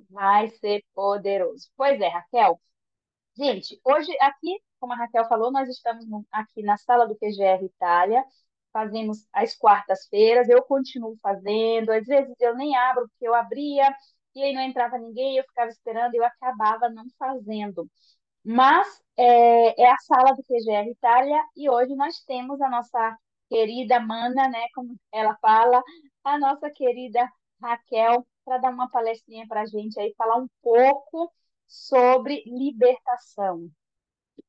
Vai ser poderoso. Pois é, Raquel. Gente, hoje aqui, como a Raquel falou, nós estamos aqui na sala do PGR Itália, fazemos às quartas-feiras, eu continuo fazendo, às vezes eu nem abro, porque eu abria e aí não entrava ninguém, eu ficava esperando, eu acabava não fazendo. Mas é a sala do PGR Itália e hoje nós temos a nossa querida Mana, né, como ela fala, a nossa querida Raquel, para dar uma palestrinha para a gente aí, falar um pouco sobre libertação.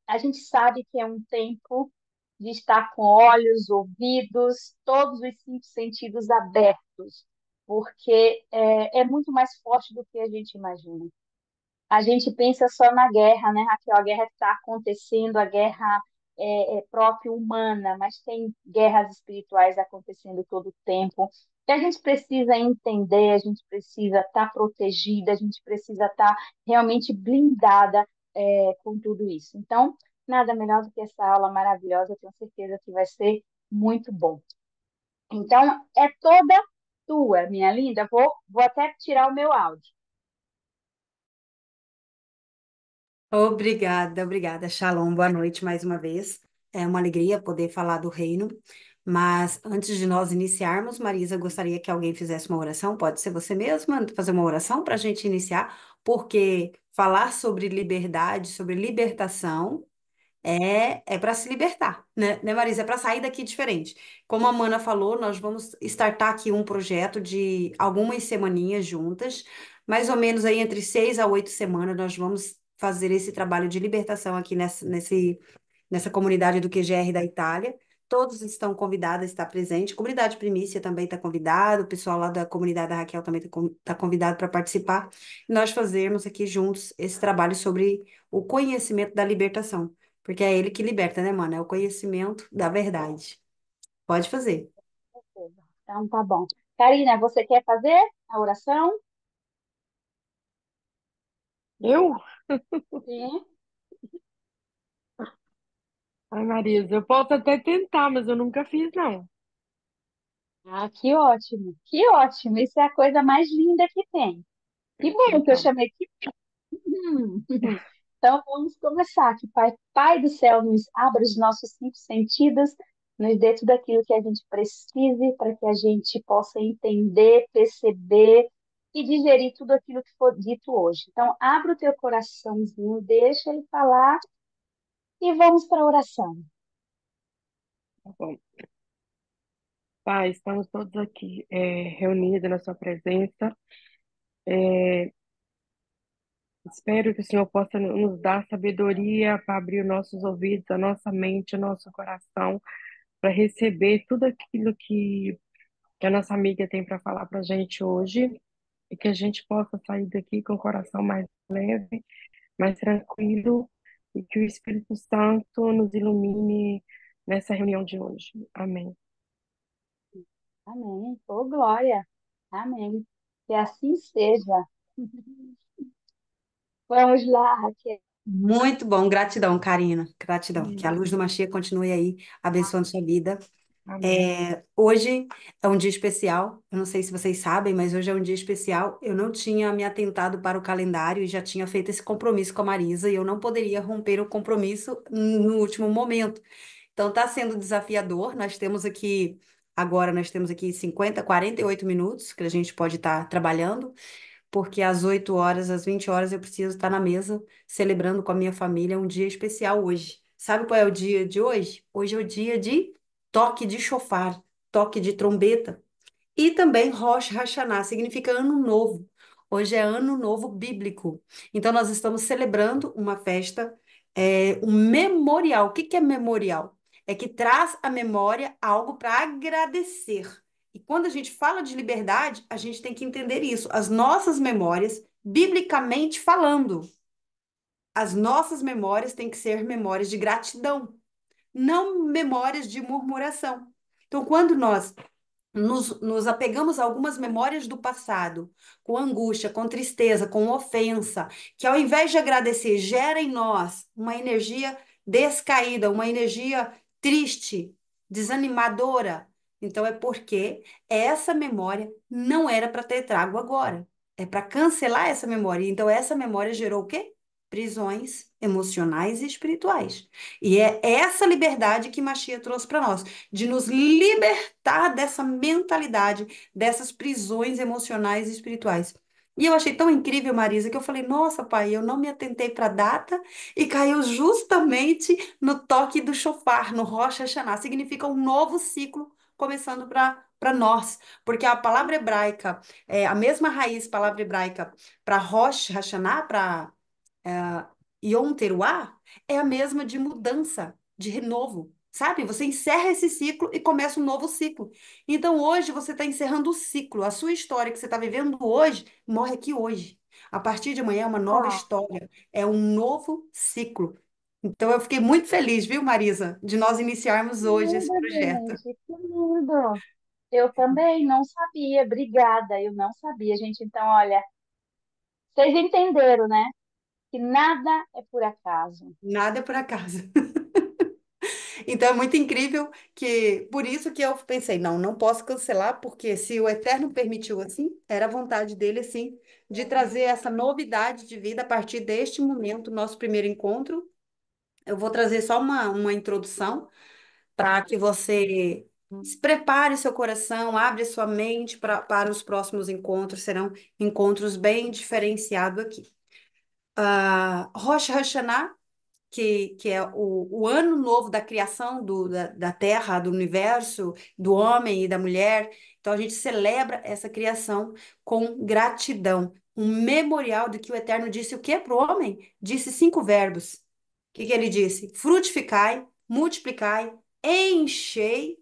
A gente sabe que é um tempo de estar com olhos, ouvidos, todos os cinco sentidos abertos, porque é muito mais forte do que a gente imagina. A gente pensa só na guerra, né, Raquel? A guerra está acontecendo, a guerra é própria humana, mas tem guerras espirituais acontecendo todo o tempo. E a gente precisa entender, a gente precisa estar protegida, a gente precisa estar realmente blindada com tudo isso. Então, nada melhor do que essa aula maravilhosa, eu tenho certeza que vai ser muito bom. Então, é toda tua, minha linda. Vou até tirar o meu áudio. Obrigada, obrigada. Shalom, boa noite mais uma vez. É uma alegria poder falar do reino. Mas antes de nós iniciarmos, Marisa, gostaria que alguém fizesse uma oração. Pode ser você mesma fazer uma oração para a gente iniciar, porque falar sobre liberdade, sobre libertação, é para se libertar, né, Marisa? É para sair daqui diferente. Como a Mana falou, nós vamos startar aqui um projeto de algumas semaninhas juntas, mais ou menos aí entre 6 a 8 semanas, nós vamos fazer esse trabalho de libertação aqui nessa comunidade do QGR da Itália. Todos estão convidados a estar presentes. Comunidade Primícia também está convidado, o pessoal lá da comunidade da Raquel também está convidado para participar. E nós fazermos aqui juntos esse trabalho sobre o conhecimento da libertação. Porque é ele que liberta, né, mano? É o conhecimento da verdade. Pode fazer. Então, tá bom. Karina, você quer fazer a oração? Eu? Sim. Ai, Marisa, eu posso até tentar, mas eu nunca fiz, não. Ah, que ótimo, que ótimo. Isso é a coisa mais linda que tem. Que bom que eu Então, chamei. Hum. Então, vamos começar. Que Pai do céu, nos abra os nossos cinco sentidos, nos dê tudo aquilo que a gente precise para que a gente possa entender, perceber e digerir tudo aquilo que for dito hoje. Então, abra o teu coraçãozinho, deixa ele falar e vamos para a oração. tá bom. Pai, estamos todos aqui reunidos na sua presença. Espero que o Senhor possa nos dar sabedoria para abrir os nossos ouvidos, a nossa mente, o nosso coração, para receber tudo aquilo que a nossa amiga tem para falar para a gente hoje e que a gente possa sair daqui com o coração mais leve, mais tranquilo e que o Espírito Santo nos ilumine nessa reunião de hoje. Amém. Amém. Ô, glória. Amém. Que assim seja. Vamos lá, Raquel. Muito bom. Gratidão, Karina. Gratidão. Que a Amém. luz do Machia continue aí abençoando sua vida. Amém. Hoje é um dia especial. Eu não sei se vocês sabem, mas hoje é um dia especial. Eu não tinha me atentado para o calendário e já tinha feito esse compromisso com a Marisa e eu não poderia romper o compromisso no último momento. Então está sendo desafiador. Nós temos aqui 50, 48 minutos que a gente pode estar trabalhando, porque às 8 horas, às 20 horas eu preciso estar na mesa celebrando com a minha família um dia especial hoje. Sabe qual é o dia de hoje? Hoje é o dia de toque de chofar, toque de trombeta. E também Rosh Hashanah, significa ano novo. Hoje é ano novo bíblico. Então nós estamos celebrando uma festa, um memorial. O que que é memorial? É que traz à memória algo para agradecer. E quando a gente fala de liberdade, a gente tem que entender isso. As nossas memórias, biblicamente falando, as nossas memórias têm que ser memórias de gratidão, não memórias de murmuração. Então, quando nós nos apegamos a algumas memórias do passado, com angústia, com tristeza, com ofensa, que ao invés de agradecer, gera em nós uma energia descaída, uma energia triste, desanimadora. Então é porque essa memória não era para ter trago agora. É para cancelar essa memória. Então, essa memória gerou o quê? Prisões emocionais e espirituais. E é essa liberdade que Machia trouxe para nós, de nos libertar dessa mentalidade, dessas prisões emocionais e espirituais. E eu achei tão incrível, Marisa, que eu falei: nossa, pai, eu não me atentei para a data e caiu justamente no toque do shofar, no Rosh Hashanah. Significa um novo ciclo começando para nós, porque a palavra hebraica a mesma raiz, palavra hebraica, para Rosh Hashanah, para Yom Teruah, é a mesma de mudança, de renovo. Sabe? Você encerra esse ciclo e começa um novo ciclo. Então, hoje, você está encerrando o ciclo. A sua história que você está vivendo hoje, morre aqui hoje. A partir de amanhã é uma nova Ah, história, é um novo ciclo. Então, eu fiquei muito feliz, viu, Marisa, de nós iniciarmos que hoje esse lindo, projeto. gente, que lindo. Eu também não sabia, obrigada, eu não sabia, gente. Então, olha, vocês entenderam, né? Que nada é por acaso. Nada é por acaso. Então é muito incrível que, por isso que eu pensei, não, não posso cancelar, porque se o Eterno permitiu assim, era a vontade dele assim, de trazer essa novidade de vida a partir deste momento, nosso primeiro encontro. Eu vou trazer só uma introdução para que você se prepare seu coração, abre sua mente para os próximos encontros, serão encontros bem diferenciados aqui. Rosh Hashanah que é o ano novo da criação da Terra, do universo, do homem e da mulher. Então a gente celebra essa criação com gratidão, um memorial de que o Eterno disse o que para o homem? Disse 5 verbos. O que ele disse? Frutificai, multiplicai, enchei,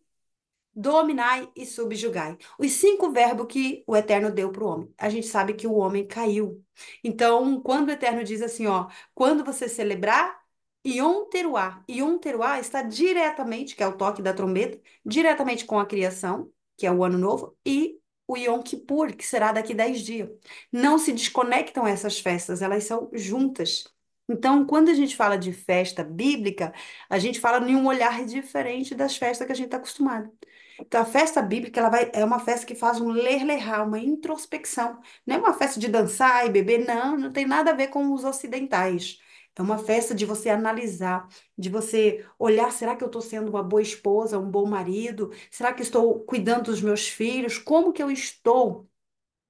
dominai e subjugai. Os 5 verbos que o Eterno deu para o homem. A gente sabe que o homem caiu. Então, quando o Eterno diz assim, ó, quando você celebrar, Yom Teruah está diretamente, que é o toque da trombeta, diretamente com a criação, que é o ano novo, e o Yom Kippur, que será daqui 10 dias. Não se desconectam essas festas, elas são juntas. Então, quando a gente fala de festa bíblica, a gente fala em um olhar diferente das festas que a gente está acostumado. Então, a festa bíblica é uma festa que faz um ler-lerrar, uma introspecção. Não é uma festa de dançar e beber, não, não tem nada a ver com os ocidentais. É uma festa de você analisar, de você olhar, será que eu estou sendo uma boa esposa, um bom marido? Será que estou cuidando dos meus filhos? Como que eu estou?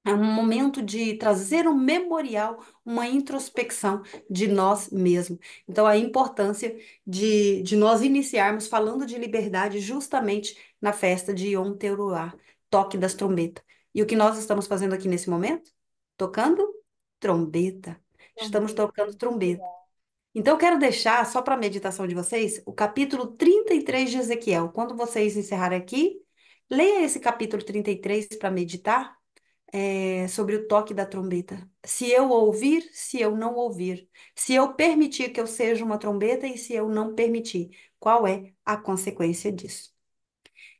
É um momento de trazer um memorial, uma introspecção de nós mesmos. Então, a importância de nós iniciarmos falando de liberdade justamente na festa de Yom Teruah, toque das trombetas. E o que nós estamos fazendo aqui nesse momento? Tocando trombeta. Estamos Também. tocando Muito trombeta. legal. Então, eu quero deixar, só para a meditação de vocês, o capítulo 33 de Ezequiel. Quando vocês encerrarem aqui, leia esse capítulo 33 para meditar sobre o toque da trombeta. Se eu ouvir, se eu não ouvir. Se eu permitir que eu seja uma trombeta e se eu não permitir. Qual é a consequência disso?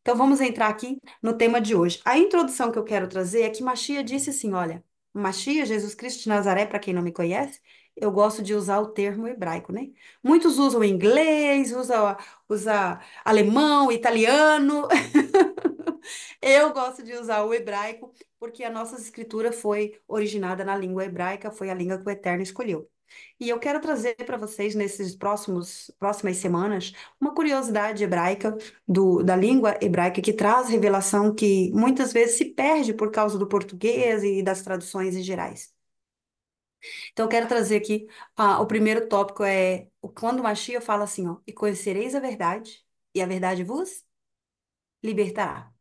Então vamos entrar aqui no tema de hoje. A introdução que eu quero trazer é que Machia disse assim: olha, Machia, Jesus Cristo de Nazaré, para quem não me conhece, eu gosto de usar o termo hebraico, né? Muitos usam inglês, usa alemão, italiano. Eu gosto de usar o hebraico porque a nossa escritura foi originada na língua hebraica, foi a língua que o Eterno escolheu. E eu quero trazer para vocês nesses próximas semanas uma curiosidade hebraica da língua hebraica que traz revelação que muitas vezes se perde por causa do português e das traduções em gerais. Então eu quero trazer aqui o primeiro tópico quando o Mashiach fala assim, ó, e conhecereis a verdade e a verdade vos libertará.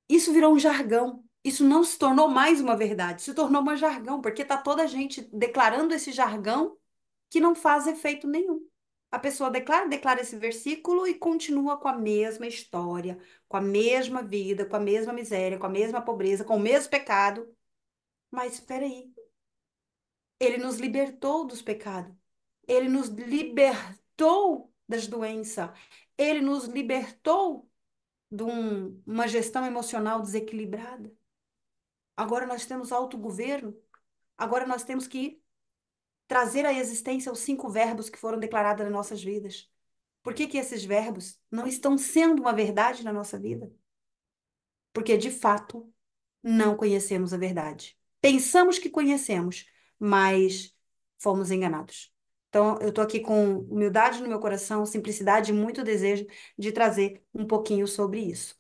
Isso virou um jargão. Isso não se tornou mais uma verdade, se tornou um jargão, porque está toda a gente declarando esse jargão que não faz efeito nenhum. A pessoa declara esse versículo e continua com a mesma história, com a mesma vida, com a mesma miséria, com a mesma pobreza, com o mesmo pecado. Mas espera aí, ele nos libertou dos pecados. Ele nos libertou das doenças. Ele nos libertou de uma gestão emocional desequilibrada. Agora nós temos autogoverno. Agora nós temos que trazer à existência os 5 verbos que foram declarados nas nossas vidas. Por que que esses verbos não estão sendo uma verdade na nossa vida? Porque, de fato, não conhecemos a verdade. pensamos que conhecemos, mas fomos enganados. Então, eu estou aqui com humildade no meu coração, simplicidade e muito desejo de trazer um pouquinho sobre isso.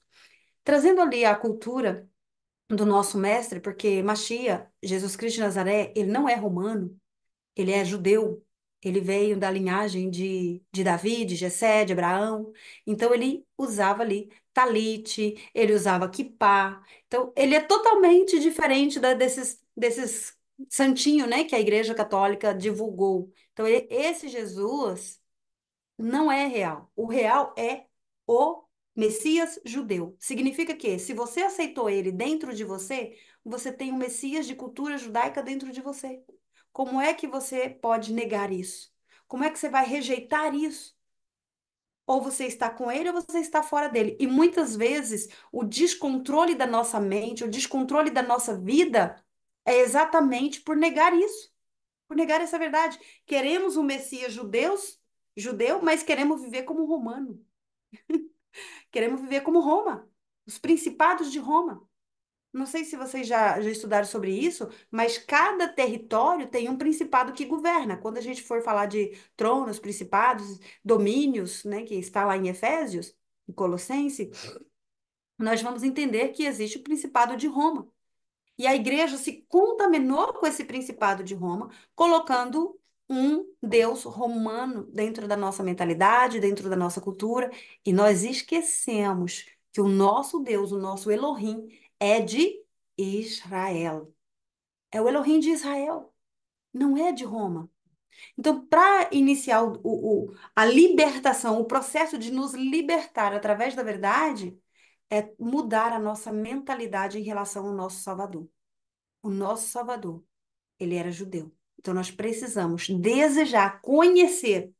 Trazendo ali a cultura do nosso mestre, porque Machia, Jesus Cristo de Nazaré, ele não é romano, ele é judeu, ele veio da linhagem de Davi, de Jessé, de Abraão, então ele usava ali talite, ele usava quipá, então ele é totalmente diferente desses santinho, né, que a Igreja Católica divulgou. Então esse Jesus não é real. O real é o Messias judeu. Significa que, se você aceitou ele dentro de você, você tem um Messias de cultura judaica dentro de você. Como é que você pode negar isso? Como é que você vai rejeitar isso? Ou você está com ele ou você está fora dele. E muitas vezes o descontrole da nossa mente, o descontrole da nossa vida é exatamente por negar isso, por negar essa verdade. Queremos um Messias judeu, mas queremos viver como romano. Queremos viver como Roma, os principados de Roma. Não sei se vocês já estudaram sobre isso, mas cada território tem um principado que governa. Quando a gente for falar de tronos, principados, domínios, né, que está lá em Efésios, em Colossenses, nós vamos entender que existe o principado de Roma. E a igreja se contaminou com esse principado de Roma, colocando um Deus romano dentro da nossa mentalidade, dentro da nossa cultura, e nós esquecemos que o nosso Deus, o nosso Elohim, é de Israel. É o Elohim de Israel, não é de Roma. Então, para iniciar a libertação, o processo de nos libertar através da verdade, é mudar a nossa mentalidade em relação ao nosso Salvador. O nosso Salvador, ele era judeu. Então nós precisamos desejar conhecer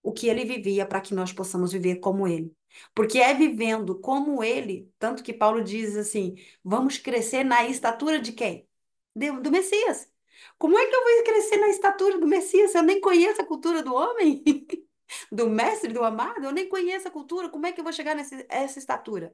o que ele vivia para que nós possamos viver como ele. Porque é vivendo como ele, tanto que Paulo diz assim: vamos crescer na estatura de quem? Do Messias. Como é que eu vou crescer na estatura do Messias? Eu nem conheço a cultura do homem, do mestre, do amado, eu nem conheço a cultura. Como é que eu vou chegar essa estatura?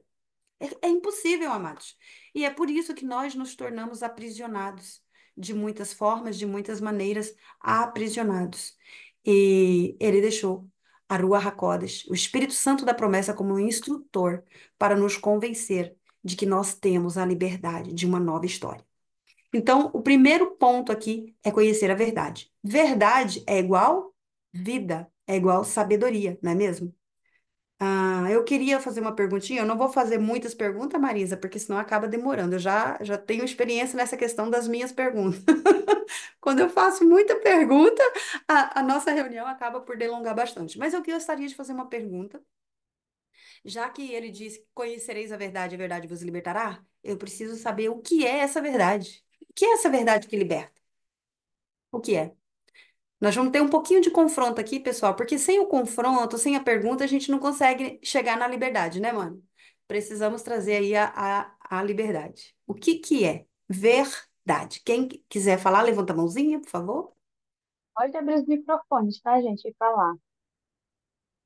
É impossível, amados. E é por isso que nós nos tornamos aprisionados, de muitas formas, de muitas maneiras, aprisionados. E ele deixou a Ruach HaKodesh, o Espírito Santo da promessa, como um instrutor para nos convencer de que nós temos a liberdade de uma nova história. Então, o primeiro ponto aqui é conhecer a verdade. Verdade é igual vida, é igual sabedoria, não é mesmo? Eu queria fazer uma perguntinha. Eu não vou fazer muitas perguntas, Marisa, porque senão acaba demorando. Eu já tenho experiência nessa questão das minhas perguntas. Quando eu faço muita pergunta, a nossa reunião acaba por delongar bastante. Mas eu gostaria de fazer uma pergunta. Já que ele diz que conhecereis a verdade vos libertará, eu preciso saber o que é essa verdade. O que é essa verdade que liberta? O que é? Nós vamos ter um pouquinho de confronto aqui, pessoal, porque sem o confronto, sem a pergunta, a gente não consegue chegar na liberdade, né, mano? Precisamos trazer aí a liberdade. O que que é verdade? Quem quiser falar, levanta a mãozinha, por favor. Pode abrir os microfones, tá, gente? E falar.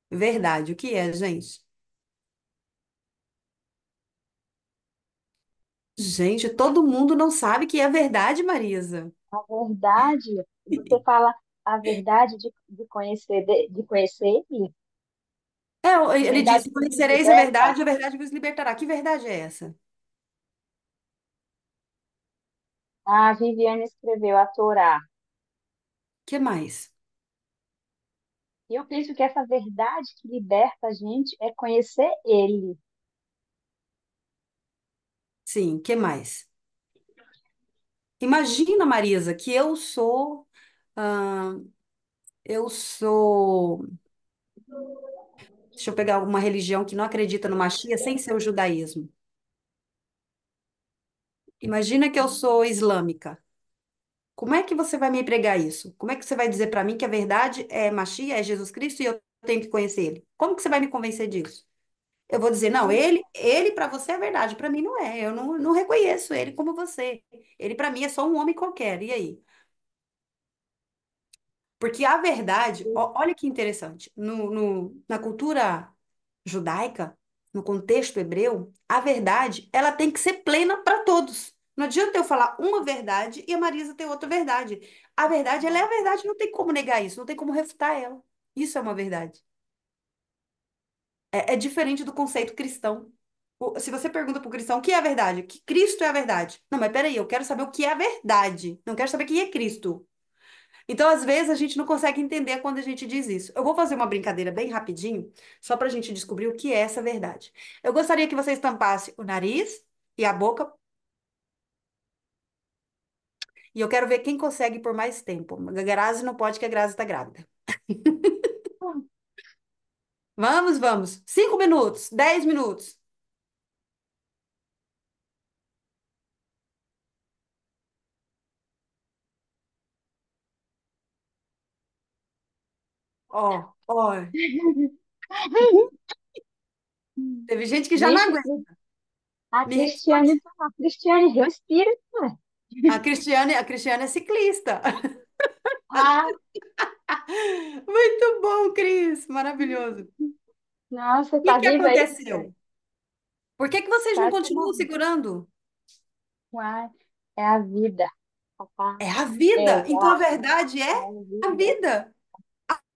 Verdade, o que é, gente? Gente, todo mundo não sabe que é verdade, Marisa. A verdade, você fala a verdade de conhecer, de conhecer ele, a Ele verdade disse: que nos conhecereis liberta. a verdade vos libertará. Que verdade é essa? A Viviane escreveu a Torá. Que mais? E eu penso que essa verdade que liberta a gente é conhecer ele. Sim, que mais? Imagina, Marisa, que ah, eu sou, deixa eu pegar uma religião que não acredita no Machia sem ser o judaísmo. Imagina que eu sou islâmica. Como é que você vai me pregar isso? Como é que você vai dizer para mim que a verdade é Machia, é Jesus Cristo e eu tenho que conhecer ele? Como que você vai me convencer disso? Eu vou dizer, não, ele para você é verdade, para mim não é. Eu não reconheço ele como você. Ele para mim é só um homem qualquer. E aí? Porque a verdade, olha que interessante, na cultura judaica, no contexto hebreu, a verdade, ela tem que ser plena para todos. Não adianta eu falar uma verdade e a Marisa ter outra verdade. A verdade, ela é a verdade, não tem como negar isso, não tem como refutar ela. Isso é uma verdade. É diferente do conceito cristão. Se você pergunta para o cristão o que é a verdade, que Cristo é a verdade. Não, mas peraí, eu quero saber o que é a verdade. Não quero saber quem é Cristo. Então, às vezes, a gente não consegue entender quando a gente diz isso. Eu vou fazer uma brincadeira bem rapidinho, só para a gente descobrir o que é essa verdade. Eu gostaria que vocês tampassem o nariz e a boca, e eu quero ver quem consegue por mais tempo. A Grazi não pode, que a Grazi está grávida. Vamos, vamos. 5 minutos, 10 minutos. Ó, ó. Teve gente que já não Vixe, aguenta. Me responde. A Cristiane, respira, cara. A Cristiane é ciclista. Ah, Muito bom, Cris. Maravilhoso. O nossa, que tá que viva aí, aconteceu? Cristiane? Por que que vocês não Quase que eu continuam morri. segurando? Uai, é a vida, papá. É a É vida. Então a a, verdade é é a a vida. vida.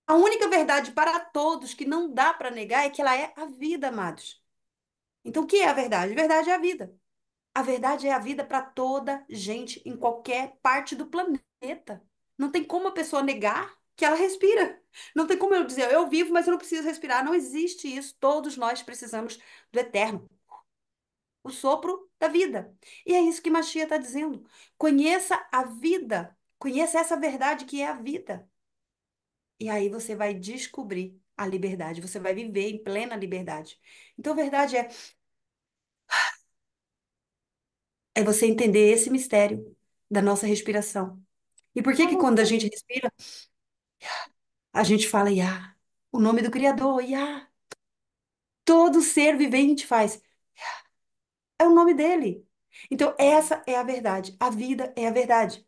A única verdade para todos que não dá para negar é que ela é a vida, amados. Então o que é a verdade? A verdade é a vida. A verdade é a vida para toda gente em qualquer parte do planeta. Não tem como a pessoa negar que ela respira. Não tem como eu dizer, eu vivo, mas eu não preciso respirar. Não existe isso. Todos nós precisamos do eterno, o sopro da vida. E é isso que Machia está dizendo. Conheça a vida. Conheça essa verdade que é a vida. E aí você vai descobrir a liberdade. Você vai viver em plena liberdade. Então, a verdade é você entender esse mistério da nossa respiração. E por que que quando a gente respira, a gente fala Iá, o nome do Criador, Iá. Todo ser vivente faz. É o nome dele. Então, essa é a verdade. A vida é a verdade.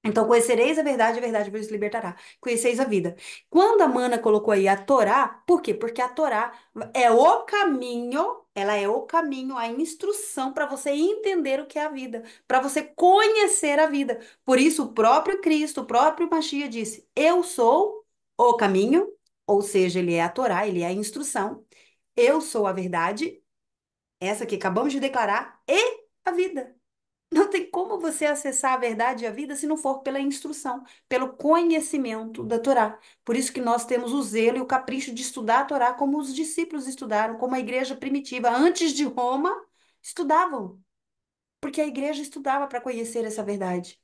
Então, conhecereis a verdade vos libertará. Conheceis a vida. Quando a Mana colocou aí a Torá, por quê? Porque a Torá é o caminho, ela é o caminho, a instrução para você entender o que é a vida, para você conhecer a vida. Por isso, o próprio Cristo, o próprio Machia disse: Eu sou o caminho, ou seja, ele é a Torá, ele é a instrução. Eu sou a verdade, essa que acabamos de declarar, e a vida. Não tem como você acessar a verdade e a vida se não for pela instrução, pelo conhecimento da Torá. Por isso que nós temos o zelo e o capricho de estudar a Torá como os discípulos estudaram, como a igreja primitiva, antes de Roma, estudavam. Porque a igreja estudava para conhecer essa verdade.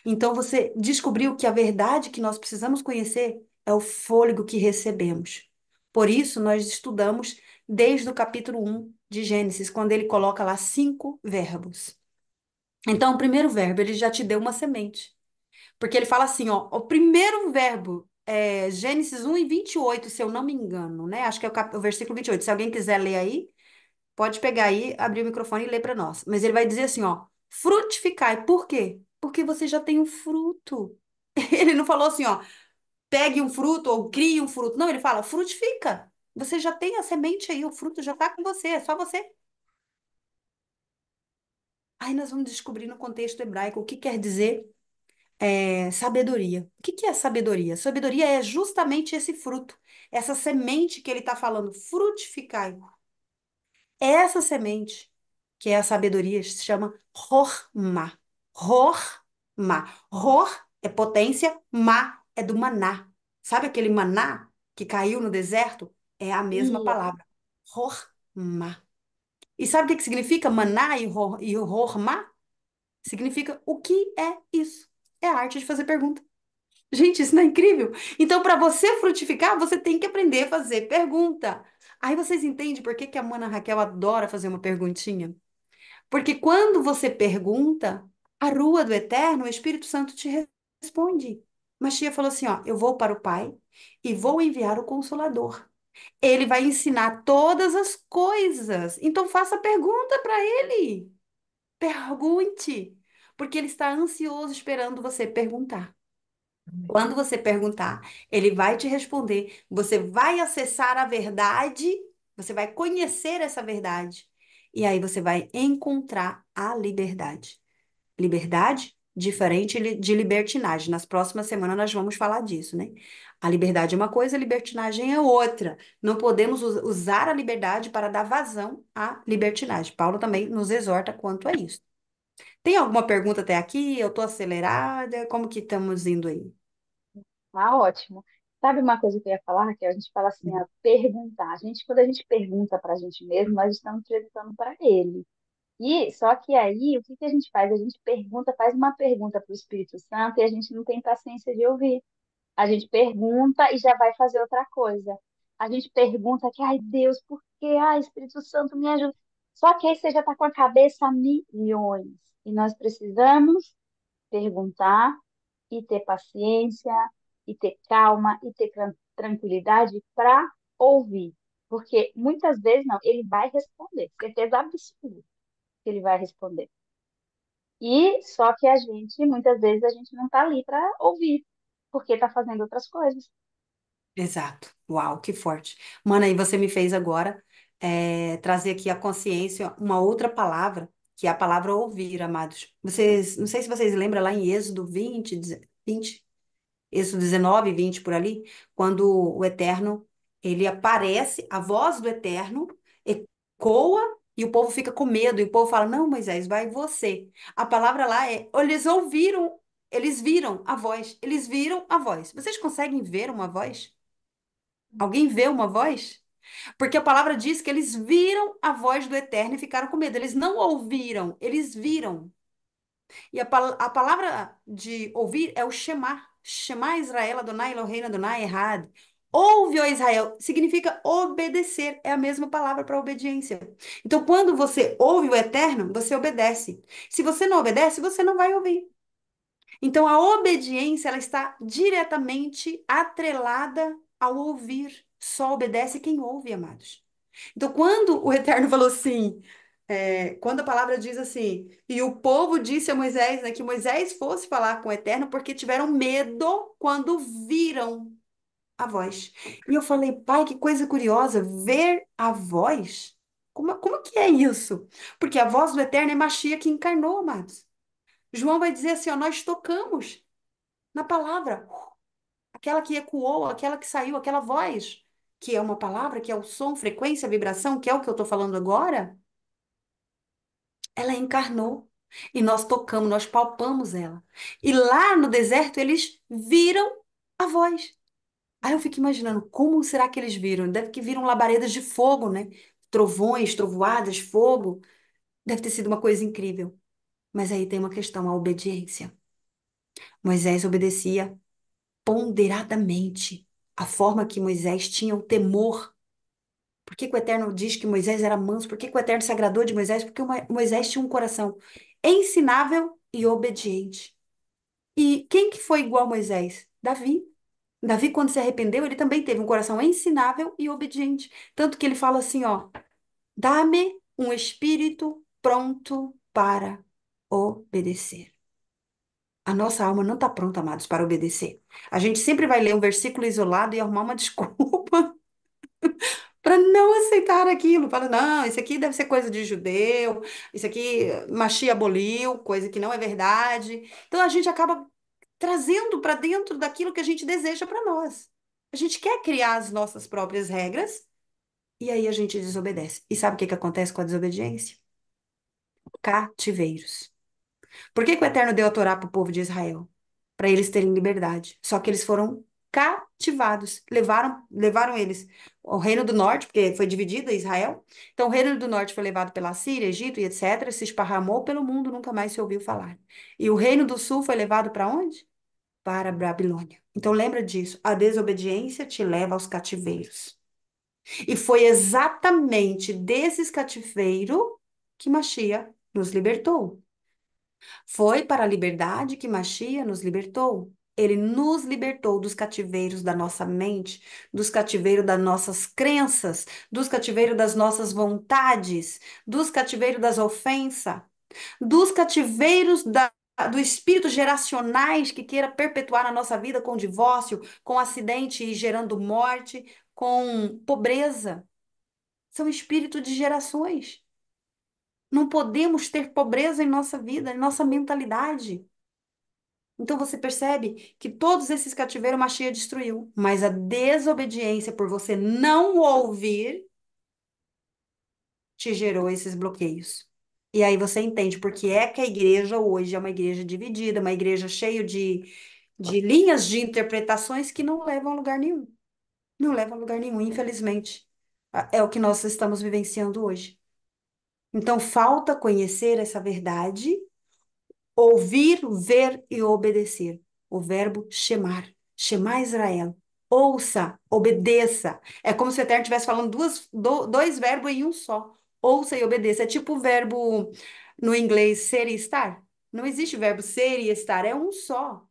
Então você descobriu que a verdade que nós precisamos conhecer é o fôlego que recebemos. Por isso nós estudamos desde o capítulo 1 de Gênesis, quando ele coloca lá 5 verbos. Então, o primeiro verbo, ele já te deu uma semente. Porque ele fala assim, ó, o primeiro verbo, Gênesis 1:28, se eu não me engano, né? Acho que é o versículo 28. Se alguém quiser ler aí, pode pegar aí, abrir o microfone e ler para nós. Mas ele vai dizer assim, ó, frutificai. Por quê? Porque você já tem um fruto. Ele não falou assim, ó, pegue um fruto ou crie um fruto. Não, ele fala, frutifica. Você já tem a semente aí, o fruto já está com você, é só você. Aí nós vamos descobrir no contexto hebraico o que quer dizer sabedoria. O que que é sabedoria? Sabedoria é justamente esse fruto, essa semente que ele está falando, frutificai. Essa semente, que é a sabedoria, se chama Rorma. Rorma. Ror é potência, ma é do maná. Sabe aquele maná que caiu no deserto? É a mesma Ia. palavra. Rorma. E sabe o que que significa maná e rorma? Significa o que é isso? É a arte de fazer pergunta. Gente, isso não é incrível? Então, para você frutificar, você tem que aprender a fazer pergunta. Aí vocês entendem por que que a Mana Raquel adora fazer uma perguntinha? Porque quando você pergunta, a rua do Eterno, o Espírito Santo te responde. Machia falou assim, ó, eu vou para o Pai e vou enviar o Consolador. Ele vai ensinar todas as coisas. Então faça pergunta para ele. Pergunte, porque ele está ansioso esperando você perguntar. Quando você perguntar, ele vai te responder. Você vai acessar a verdade, você vai conhecer essa verdade. E aí você vai encontrar a liberdade. Liberdade, diferente de libertinagem. Nas próximas semanas nós vamos falar disso, né? A liberdade é uma coisa, a libertinagem é outra. Não podemos usar a liberdade para dar vazão à libertinagem. Paulo também nos exorta quanto a isso. Tem alguma pergunta até aqui? Eu estou acelerada? Como que estamos indo aí? Tá ótimo. Sabe uma coisa que eu ia falar, que a gente fala assim, a perguntar. Quando a gente pergunta para a gente mesmo, nós estamos perguntando para ele. E só que aí, o que que a gente faz? A gente pergunta, faz uma pergunta para o Espírito Santo e a gente não tem paciência de ouvir. A gente pergunta e já vai fazer outra coisa. A gente pergunta que, ai Deus, por quê? Ai, Espírito Santo, me ajuda. Só que aí você já está com a cabeça a milhões. E nós precisamos perguntar e ter paciência, e ter calma, e ter tranquilidade para ouvir. Porque muitas vezes não, ele vai responder, certeza absoluta que ele vai responder. E só que muitas vezes a gente não está ali para ouvir, porque está fazendo outras coisas. Exato. Uau, que forte. Mana, aí você me fez agora trazer aqui a consciência uma outra palavra, que é a palavra ouvir, amados. Vocês, não sei se vocês lembram lá em Êxodo 20, Êxodo 19, 20 por ali, quando o Eterno, ele aparece, a voz do Eterno ecoa e o povo fica com medo, e o povo fala, não, Moisés, vai você. A palavra lá é, eles viram a voz, eles viram a voz. Vocês conseguem ver uma voz? Alguém vê uma voz? Porque a palavra diz que eles viram a voz do Eterno e ficaram com medo. Eles não ouviram, eles viram. E a palavra de ouvir é o Shema. Shema Israel, Adonai Eloheinu, Adonai Errad. Ouve, ó Israel, significa obedecer. É a mesma palavra para obediência. Então, quando você ouve o Eterno, você obedece. Se você não obedece, você não vai ouvir. Então, a obediência, ela está diretamente atrelada ao ouvir. Só obedece quem ouve, amados. Então, quando o Eterno falou assim, quando a palavra diz assim, e o povo disse a Moisés, né, que Moisés fosse falar com o Eterno porque tiveram medo quando viram a voz. E eu falei, pai, que coisa curiosa, ver a voz? Como que é isso? Porque a voz do Eterno é Machia que encarnou, amados. João vai dizer assim, ó, nós tocamos na palavra, aquela que ecoou, aquela que saiu, aquela voz, que é uma palavra, que é o som, frequência, vibração, que é o que eu estou falando agora, ela encarnou. E nós tocamos, nós palpamos ela. E lá no deserto eles viram a voz. Aí eu fico imaginando, como será que eles viram? Deve que viram labaredas de fogo, né? Trovões, trovoadas, fogo. Deve ter sido uma coisa incrível. Mas aí tem uma questão, a obediência. Moisés obedecia ponderadamente a forma que Moisés tinha o temor. Por que que o Eterno diz que Moisés era manso? Por que que o Eterno se agradou de Moisés? Porque Moisés tinha um coração ensinável e obediente. E quem que foi igual a Moisés? Davi. Davi, quando se arrependeu, ele também teve um coração ensinável e obediente. Tanto que ele fala assim, ó, dá-me um espírito pronto para obedecer. A nossa alma não está pronta, amados, para obedecer. A gente sempre vai ler um versículo isolado e arrumar uma desculpa para não aceitar aquilo. Fala, não, isso aqui deve ser coisa de judeu, isso aqui Machia aboliu, coisa que não é verdade. Então a gente acaba trazendo para dentro daquilo que a gente deseja para nós. A gente quer criar as nossas próprias regras e aí a gente desobedece. E sabe o que que acontece com a desobediência? Cativeiros. Por que que o Eterno deu a Torá para o povo de Israel? Para eles terem liberdade. Só que eles foram cativados. Levaram eles o Reino do Norte, porque foi dividido Israel. Então, o Reino do Norte foi levado pela Síria, Egito e etc. Se esparramou pelo mundo, nunca mais se ouviu falar. E o Reino do Sul foi levado para onde? Para a Babilônia. Então, lembra disso. A desobediência te leva aos cativeiros. E foi exatamente desses cativeiros que Machia nos libertou. Foi para a liberdade que Machia nos libertou. Ele nos libertou dos cativeiros da nossa mente, dos cativeiros das nossas crenças, dos cativeiros das nossas vontades, dos cativeiros das ofensas, dos cativeiros do espírito geracionais que queira perpetuar na nossa vida com divórcio, com acidente e gerando morte, com pobreza. São espíritos de gerações. Não podemos ter pobreza em nossa vida, em nossa mentalidade. Então você percebe que todos esses cativeiros Machia destruiu, mas a desobediência por você não ouvir te gerou esses bloqueios. E aí você entende porque é que a igreja hoje é uma igreja dividida, uma igreja cheia de linhas de interpretações que não levam a lugar nenhum. Não levam a lugar nenhum, infelizmente. É o que nós estamos vivenciando hoje. Então falta conhecer essa verdade. Ouvir, ver e obedecer. O verbo chamar. Chamar Israel. Ouça, obedeça. É como se o Eterno estivesse falando dois verbos em um só. Ouça e obedeça. É tipo o verbo no inglês ser e estar. Não existe verbo ser e estar, é um só.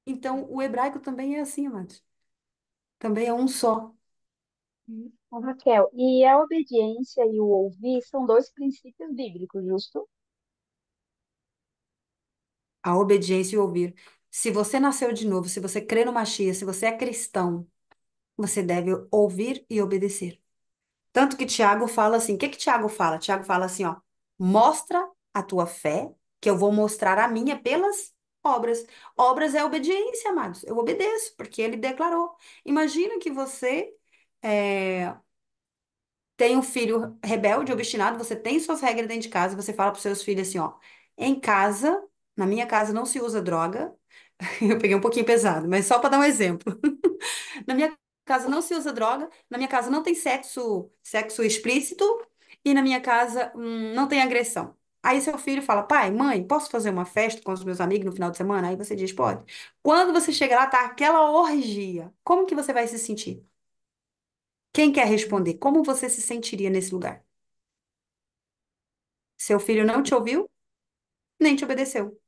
Então, o hebraico também é assim, amados. Também é um só. Ô, Raquel, e a obediência e o ouvir são dois princípios bíblicos, justo? A obediência e o ouvir. Se você nasceu de novo, se você crê no Mashiach, se você é cristão, você deve ouvir e obedecer. Tanto que Tiago fala assim, o que que Tiago fala? Tiago fala assim, ó, mostra a tua fé, que eu vou mostrar a minha pelas obras. Obras é obediência, amados. Eu obedeço, porque ele declarou. Imagina que você é, tem um filho rebelde, obstinado, você tem suas regras dentro de casa, você fala para os seus filhos assim, ó, em casa, na minha casa não se usa droga. Eu peguei um pouquinho pesado, mas só para dar um exemplo. Na minha casa não se usa droga, na minha casa não tem sexo explícito e na minha casa não tem agressão. Aí seu filho fala, pai, mãe, posso fazer uma festa com os meus amigos no final de semana? Aí você diz, pode. Quando você chega lá, tá aquela orgia. Como que você vai se sentir? Quem quer responder? Como você se sentiria nesse lugar? Seu filho não te ouviu, nem te obedeceu.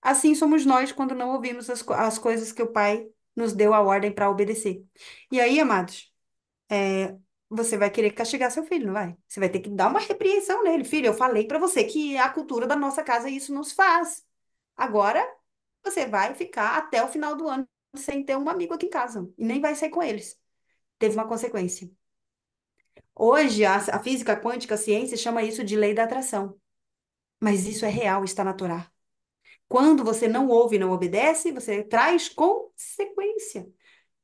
Assim somos nós quando não ouvimos as coisas que o pai nos deu a ordem para obedecer. E aí, amados, você vai querer castigar seu filho, não vai? Você vai ter que dar uma repreensão nele. Filho, eu falei pra você que a cultura da nossa casa isso nos faz. Agora, você vai ficar até o final do ano sem ter um amigo aqui em casa e nem vai sair com eles. Teve uma consequência. Hoje, a física quântica, a ciência chama isso de lei da atração. Mas isso é real, está na Torá. Quando você não ouve e não obedece, você traz consequência.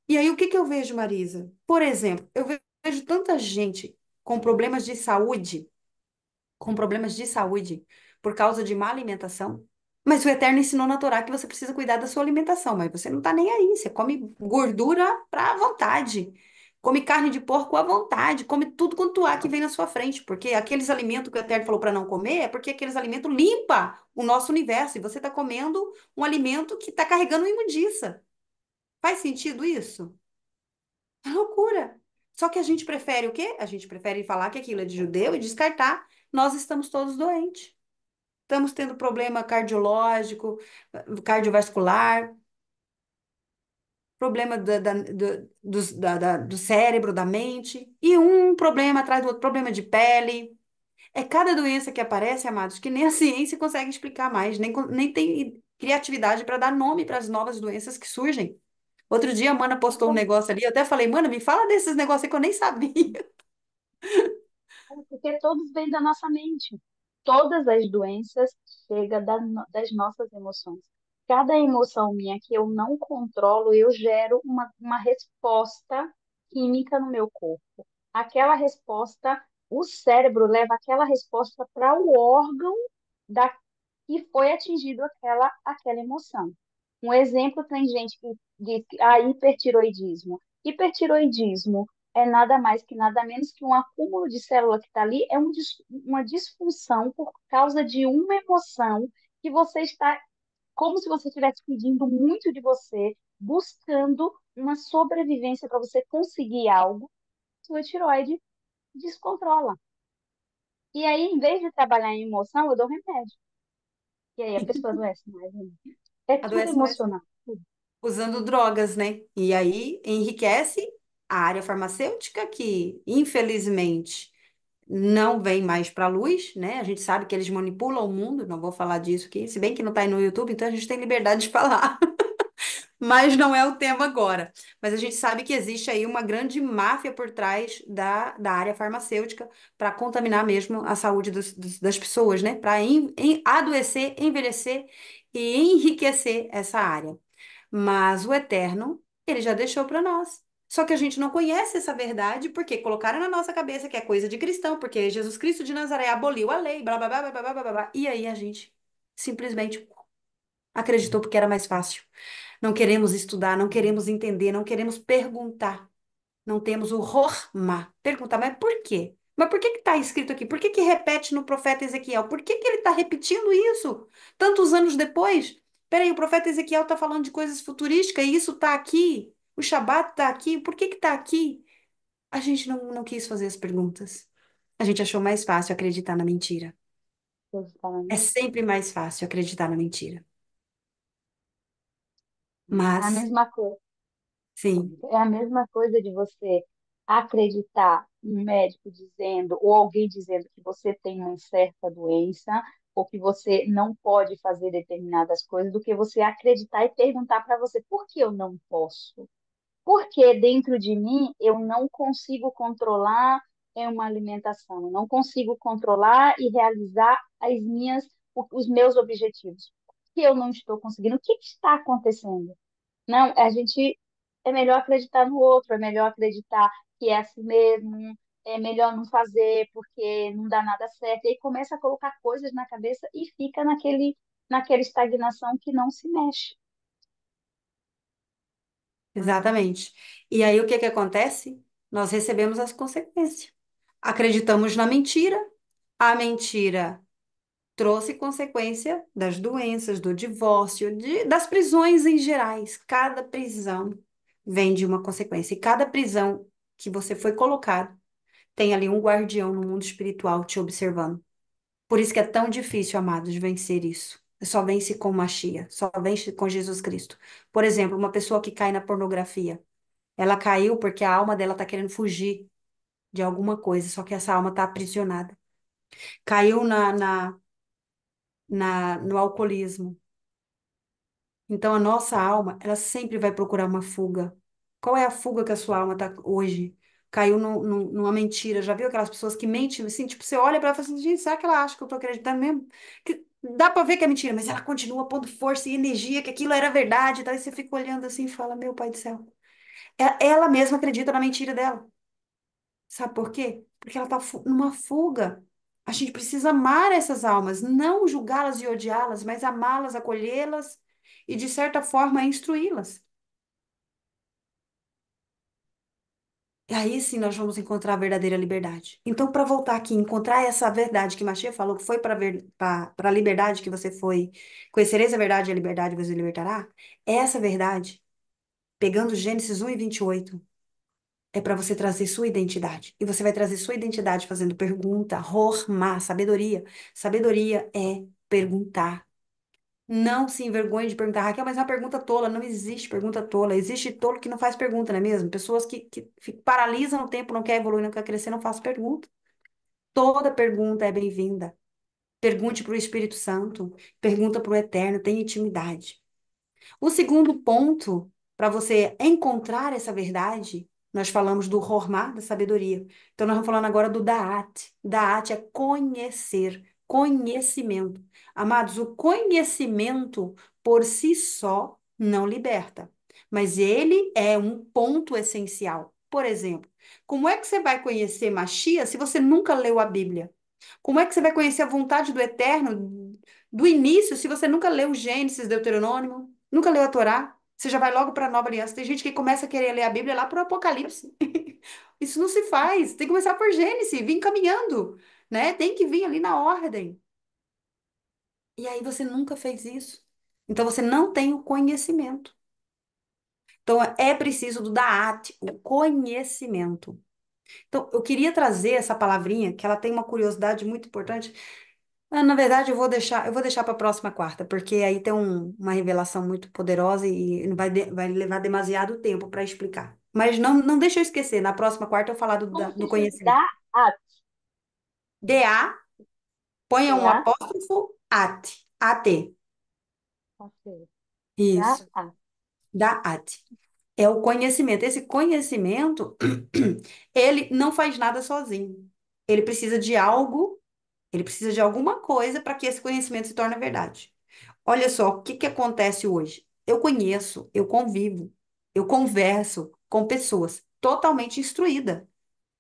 E aí, o que que eu vejo, Marisa? Por exemplo, eu vejo tanta gente com problemas de saúde por causa de má alimentação. Mas o Eterno ensinou na Torá que você precisa cuidar da sua alimentação, mas você não tá nem aí. Você come gordura pra vontade. Come carne de porco à vontade, come tudo quanto há que vem na sua frente, porque aqueles alimentos que o Eterno falou para não comer é porque aqueles alimentos limpam o nosso universo e você está comendo um alimento que está carregando imundiça. Faz sentido isso? É loucura. Só que a gente prefere o quê? A gente prefere falar que aquilo é de judeu e descartar. Nós estamos todos doentes. Estamos tendo problema cardiológico, cardiovascular, problema do cérebro, da mente, e um problema atrás do outro, problema de pele. É cada doença que aparece, amados, que nem a ciência consegue explicar mais, nem tem criatividade para dar nome para as novas doenças que surgem. Outro dia a Mana postou um negócio ali, eu até falei, Mana, me fala desses negócios aí que eu nem sabia. Porque todos vêm da nossa mente. Todas as doenças chegam das nossas emoções. Cada emoção minha que eu não controlo, eu gero uma resposta química no meu corpo. Aquela resposta, o cérebro leva aquela resposta para o órgão da que foi atingido aquela emoção. Um exemplo, tem gente que diz que hipertiroidismo. Hipertiroidismo é nada mais que nada menos que um acúmulo de célula que está ali, é uma disfunção por causa de uma emoção que você está, como se você estivesse pedindo muito de você, buscando uma sobrevivência para você conseguir algo, sua tiroide descontrola. E aí, em vez de trabalhar em emoção, eu dou remédio. E aí a pessoa adoece mais ainda. É tudo Adoece mais emocional. Tudo. usando drogas, né? E aí enriquece a área farmacêutica, que infelizmente não vem mais para a luz, né? A gente sabe que eles manipulam o mundo, não vou falar disso aqui, se bem que não está aí no YouTube, então a gente tem liberdade de falar. Mas não é o tema agora. Mas a gente sabe que existe aí uma grande máfia por trás da área farmacêutica para contaminar mesmo a saúde das pessoas, né? Para adoecer, envelhecer e enriquecer essa área. Mas o Eterno, ele já deixou para nós. Só que a gente não conhece essa verdade porque colocaram na nossa cabeça que é coisa de cristão, porque Jesus Cristo de Nazaré aboliu a lei, blá, blá, blá, blá, blá, blá, blá, blá. E aí a gente simplesmente acreditou porque era mais fácil. Não queremos estudar, não queremos entender, não queremos perguntar. Não temos o Rorma. Perguntar, mas por quê? Mas por que está escrito aqui? Por que que repete no profeta Ezequiel? Por que que ele está repetindo isso tantos anos depois? Peraí, o profeta Ezequiel está falando de coisas futurísticas e isso está aqui. O Shabat está aqui. Por que que está aqui? A gente não quis fazer as perguntas. A gente achou mais fácil acreditar na mentira. É Justamente. sempre mais fácil acreditar na mentira. É a Mas, mesma coisa. sim, É a mesma coisa de você acreditar um médico dizendo, ou alguém dizendo que você tem uma certa doença, ou que você não pode fazer determinadas coisas, do que você acreditar e perguntar para você, por que eu não posso? Porque dentro de mim eu não consigo controlar uma alimentação, eu não consigo controlar e realizar os meus objetivos. Por que eu não estou conseguindo? O que está acontecendo? Não, a gente é melhor acreditar no outro, é melhor acreditar que é assim mesmo, é melhor não fazer porque não dá nada certo. E aí começa a colocar coisas na cabeça e fica naquela estagnação que não se mexe. exatamente. E aí o que que acontece? Nós recebemos as consequências. Acreditamos na mentira, a mentira trouxe consequência das doenças, do divórcio, das prisões em gerais. Cada prisão vem de uma consequência. E cada prisão que você foi colocado tem ali um guardião no mundo espiritual te observando. Por isso que é tão difícil, amados, vencer isso. Só vence com Mashiach, só vence com Jesus Cristo. Por exemplo, uma pessoa que cai na pornografia. Ela caiu porque a alma dela está querendo fugir de alguma coisa, só que essa alma está aprisionada. Caiu no alcoolismo. Então, a nossa alma, ela sempre vai procurar uma fuga. Qual é a fuga que a sua alma está hoje? Caiu numa mentira. Já viu aquelas pessoas que mentem assim? Tipo, você olha para ela e fala assim, gente, será que ela acha que eu tô acreditando mesmo? Que dá para ver que é mentira, mas ela continua pondo força e energia, que aquilo era verdade. Daí você fica olhando assim e fala, meu pai do céu. Ela mesma acredita na mentira dela. Sabe por quê? Porque ela está numa fuga. A gente precisa amar essas almas, não julgá-las e odiá-las, mas amá-las, acolhê-las e, de certa forma, instruí-las. E aí sim nós vamos encontrar a verdadeira liberdade. Então, para voltar aqui, encontrar essa verdade que Machia falou, que foi para a liberdade que você foi, conhecereis a verdade e a liberdade você libertará, essa verdade, pegando Gênesis 1 e 28. É para você trazer sua identidade. E você vai trazer sua identidade fazendo pergunta, hormar, sabedoria. Sabedoria é perguntar. Não se envergonhe de perguntar, Raquel, mas é uma pergunta tola. Não existe pergunta tola. Existe tolo que não faz pergunta, não é mesmo? Pessoas que paralisam no tempo, não quer evoluir, não quer crescer, não faz pergunta. Toda pergunta é bem-vinda. Pergunte para o Espírito Santo. Pergunta para o Eterno. Tenha intimidade. O segundo ponto, para você encontrar essa verdade, nós falamos do Hormá, da sabedoria. Então, nós estamos falando agora do Da'at. Da'at é conhecer, conhecimento. Amados, o conhecimento por si só não liberta, mas ele é um ponto essencial. Por exemplo, como é que você vai conhecer Machia se você nunca leu a Bíblia? Como é que você vai conhecer a vontade do Eterno do início se você nunca leu Gênesis, Deuteronômio? Nunca leu a Torá? Você já vai logo para a Nova Aliança. Tem gente que começa a querer ler a Bíblia lá para o Apocalipse. Isso não se faz. Tem que começar por Gênesis, vir caminhando, né? Tem que vir ali na ordem. E aí você nunca fez isso. Então você não tem o conhecimento. Então é preciso do Da'at, o conhecimento. Então eu queria trazer essa palavrinha, que ela tem uma curiosidade muito importante. Na verdade, eu vou deixar para a próxima quarta, porque aí tem uma revelação muito poderosa e não vai levar demasiado tempo para explicar. Mas não deixa eu esquecer, na próxima quarta eu falar do, Como se do diz conhecimento. da a DA, ponha um da apóstrofo, AT. AT. ok, da Isso. a. Da'at. É o conhecimento. Esse conhecimento, ele não faz nada sozinho. Ele precisa de algo, ele precisa de alguma coisa para que esse conhecimento se torne verdade. Olha só, o que que acontece hoje? Eu conheço, eu convivo, eu converso com pessoas totalmente instruídas.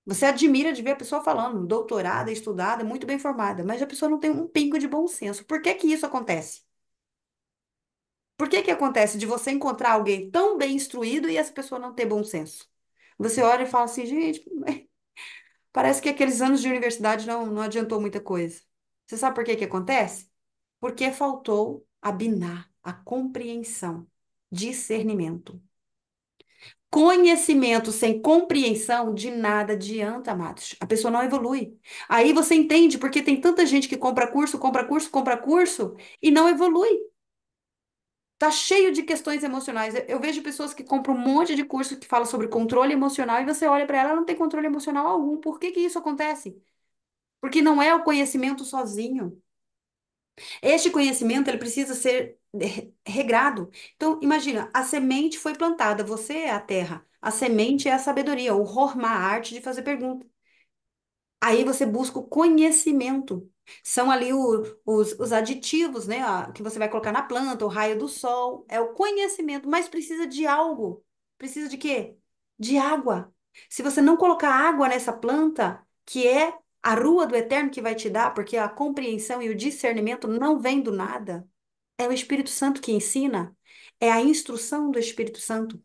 Você admira de ver a pessoa falando, doutorada, estudada, muito bem formada, mas a pessoa não tem um pingo de bom senso. Por que que isso acontece? Por que que acontece de você encontrar alguém tão bem instruído e essa pessoa não ter bom senso? Você olha e fala assim, gente, parece que aqueles anos de universidade não adiantou muita coisa. Você sabe por que que acontece? Porque faltou a binar, a compreensão, discernimento. Conhecimento sem compreensão de nada adianta, amados. A pessoa não evolui. Aí você entende porque tem tanta gente que compra curso, compra curso, compra curso e não evolui. Tá cheio de questões emocionais. Eu vejo pessoas que compram um monte de curso que fala sobre controle emocional e você olha para ela, ela não tem controle emocional algum. Por que que isso acontece? Porque não é o conhecimento sozinho. Este conhecimento, ele precisa ser regrado. Então, imagina, a semente foi plantada, você é a terra. A semente é a sabedoria, o hormar, a arte de fazer pergunta. Aí você busca o conhecimento. São ali os aditivos, né? Que você vai colocar na planta, o raio do sol. É o conhecimento, mas precisa de algo. Precisa de quê? De água. Se você não colocar água nessa planta, que é a rua do eterno que vai te dar, porque a compreensão e o discernimento não vem do nada. É o Espírito Santo que ensina. É a instrução do Espírito Santo.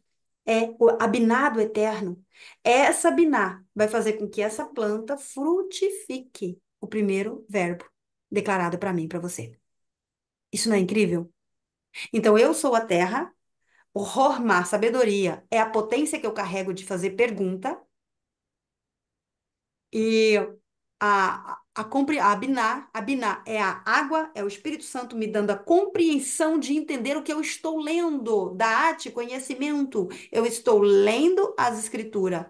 É a biná do eterno. Essa biná vai fazer com que essa planta frutifique o primeiro verbo declarado para mim, para você. Isso não é incrível? Então, eu sou a terra, o Hormar, sabedoria, é a potência que eu carrego de fazer pergunta, e a Biná é a água, é o Espírito Santo me dando a compreensão de entender o que eu estou lendo, da arte, conhecimento. Eu estou lendo as escrituras.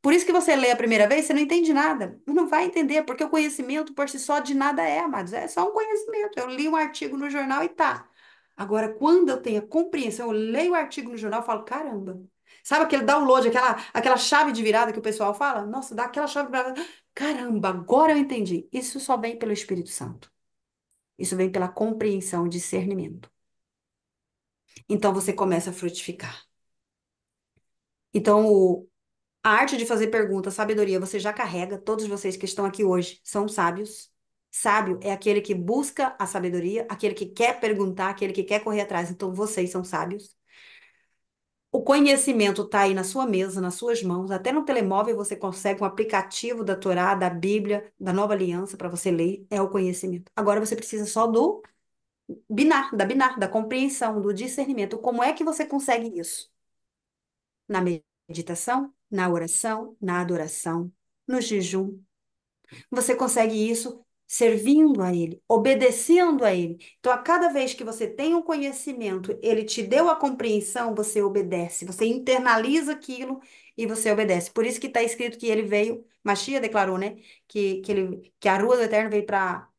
Por isso que você lê a primeira vez, você não entende nada. Não vai entender, porque o conhecimento por si só de nada é, amados. É só um conhecimento. Eu li um artigo no jornal e tá. Agora, quando eu tenho a compreensão, eu leio o artigo no jornal e falo, caramba. Sabe aquele download, aquela chave de virada que o pessoal fala? Nossa, dá aquela chave de virada. Caramba, agora eu entendi. Isso só vem pelo Espírito Santo. Isso vem pela compreensão e discernimento. Então você começa a frutificar. Então, a arte de fazer perguntas, sabedoria, você já carrega. Todos vocês que estão aqui hoje são sábios. Sábio é aquele que busca a sabedoria, aquele que quer perguntar, aquele que quer correr atrás. Então, vocês são sábios. O conhecimento está aí na sua mesa, nas suas mãos. Até no telemóvel você consegue um aplicativo da Torá, da Bíblia, da Nova Aliança para você ler. É o conhecimento. Agora você precisa só do binar, da compreensão, do discernimento. Como é que você consegue isso? Na meditação, na oração, na adoração, no jejum. Você consegue isso servindo a Ele, obedecendo a Ele. Então, a cada vez que você tem um conhecimento, Ele te deu a compreensão, você obedece. Você internaliza aquilo e você obedece. Por isso que está escrito que Ele veio, Machia declarou, né? Que a rua do Eterno veio para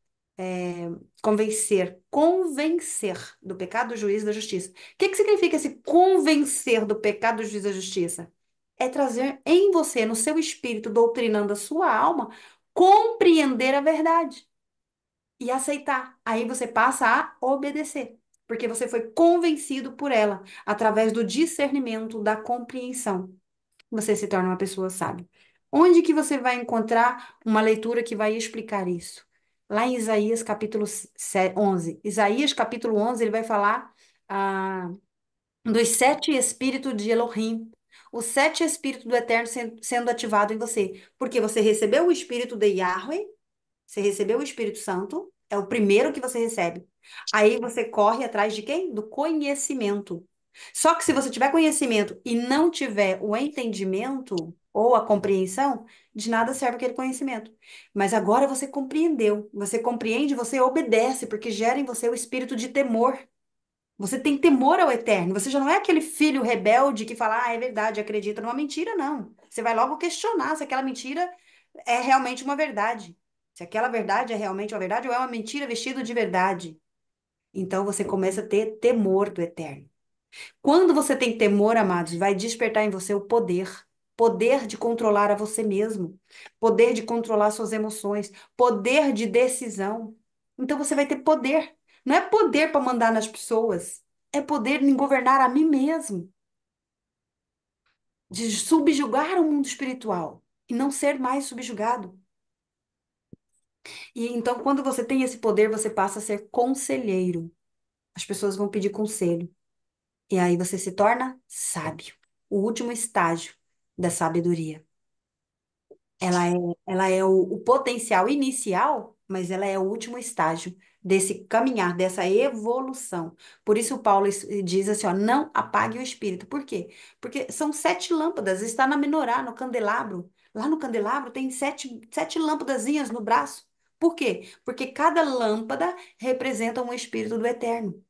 convencer do pecado, do juízo e da justiça. O que que significa esse convencer do pecado, do juízo e da justiça? É trazer em você, no seu espírito, doutrinando a sua alma, compreender a verdade e aceitar. Aí você passa a obedecer, porque você foi convencido por ela através do discernimento, da compreensão. Você se torna uma pessoa sábia. Onde que você vai encontrar uma leitura que vai explicar isso? Lá em Isaías capítulo 11. Isaías capítulo 11, ele vai falar dos sete espíritos de Elohim. Os sete espíritos do Eterno sendo ativado em você. Porque você recebeu o espírito de Yahweh, você recebeu o Espírito Santo, é o primeiro que você recebe. Aí você corre atrás de quem? Do conhecimento. Só que se você tiver conhecimento e não tiver o entendimento ou a compreensão, de nada serve aquele conhecimento. Mas agora você compreendeu, você compreende, você obedece, porque gera em você o espírito de temor. Você tem temor ao eterno. Você já não é aquele filho rebelde que fala, é verdade, acredita numa mentira, não. Você vai logo questionar se aquela mentira é realmente uma verdade. Se aquela verdade é realmente uma verdade ou é uma mentira vestida de verdade. Então você começa a ter temor do eterno. Quando você tem temor, amados, vai despertar em você o poder. Poder de controlar a você mesmo, poder de controlar suas emoções, poder de decisão. Então você vai ter poder. Não é poder para mandar nas pessoas, é poder em governar a mim mesmo, de subjugar o mundo espiritual e não ser mais subjugado. E então, quando você tem esse poder, você passa a ser conselheiro. As pessoas vão pedir conselho. E aí você se torna sábio. O último estágio da sabedoria. Ela é, ela é o potencial inicial, mas ela é o último estágio desse caminhar, dessa evolução. Por isso o Paulo diz assim, ó, não apague o espírito. Por quê? Porque são 7 lâmpadas, está na menorá, no candelabro. Lá no candelabro tem sete lâmpadazinhas no braço. Por quê? Porque cada lâmpada representa um espírito do eterno.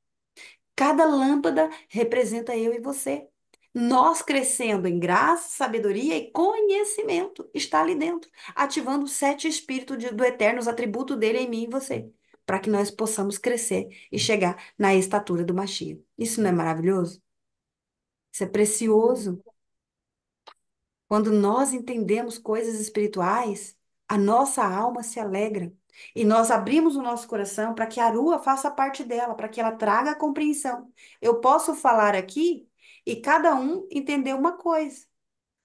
Cada lâmpada representa eu e você. Nós crescendo em graça, sabedoria e conhecimento está ali dentro, ativando os 7 espíritos do eterno, os atributos dele em mim e você, para que nós possamos crescer e chegar na estatura do Mashiach. Isso não é maravilhoso? Isso é precioso. Quando nós entendemos coisas espirituais, a nossa alma se alegra. E nós abrimos o nosso coração para que a Arua faça parte dela, para que ela traga a compreensão. Eu posso falar aqui e cada um entender uma coisa.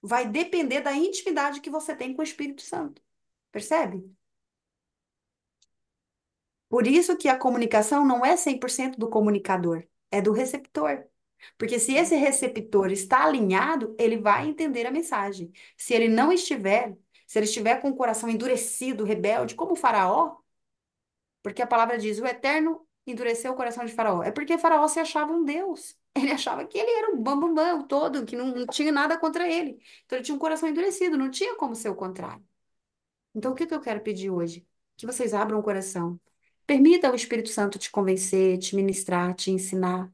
Vai depender da intimidade que você tem com o Espírito Santo. Percebe? Por isso que a comunicação não é 100% do comunicador, é do receptor. Porque se esse receptor está alinhado, ele vai entender a mensagem. Se ele não estiver, se ele estiver com o coração endurecido, rebelde, como o Faraó, porque a palavra diz: o Eterno endureceu o coração de Faraó. É porque Faraó se achava um Deus. Ele achava que ele era o bambambam bam, bam, todo, que não tinha nada contra ele. Então ele tinha um coração endurecido, não tinha como ser o contrário. Então, o que que eu quero pedir hoje? Que vocês abram o coração. Permita o Espírito Santo te convencer, te ministrar, te ensinar.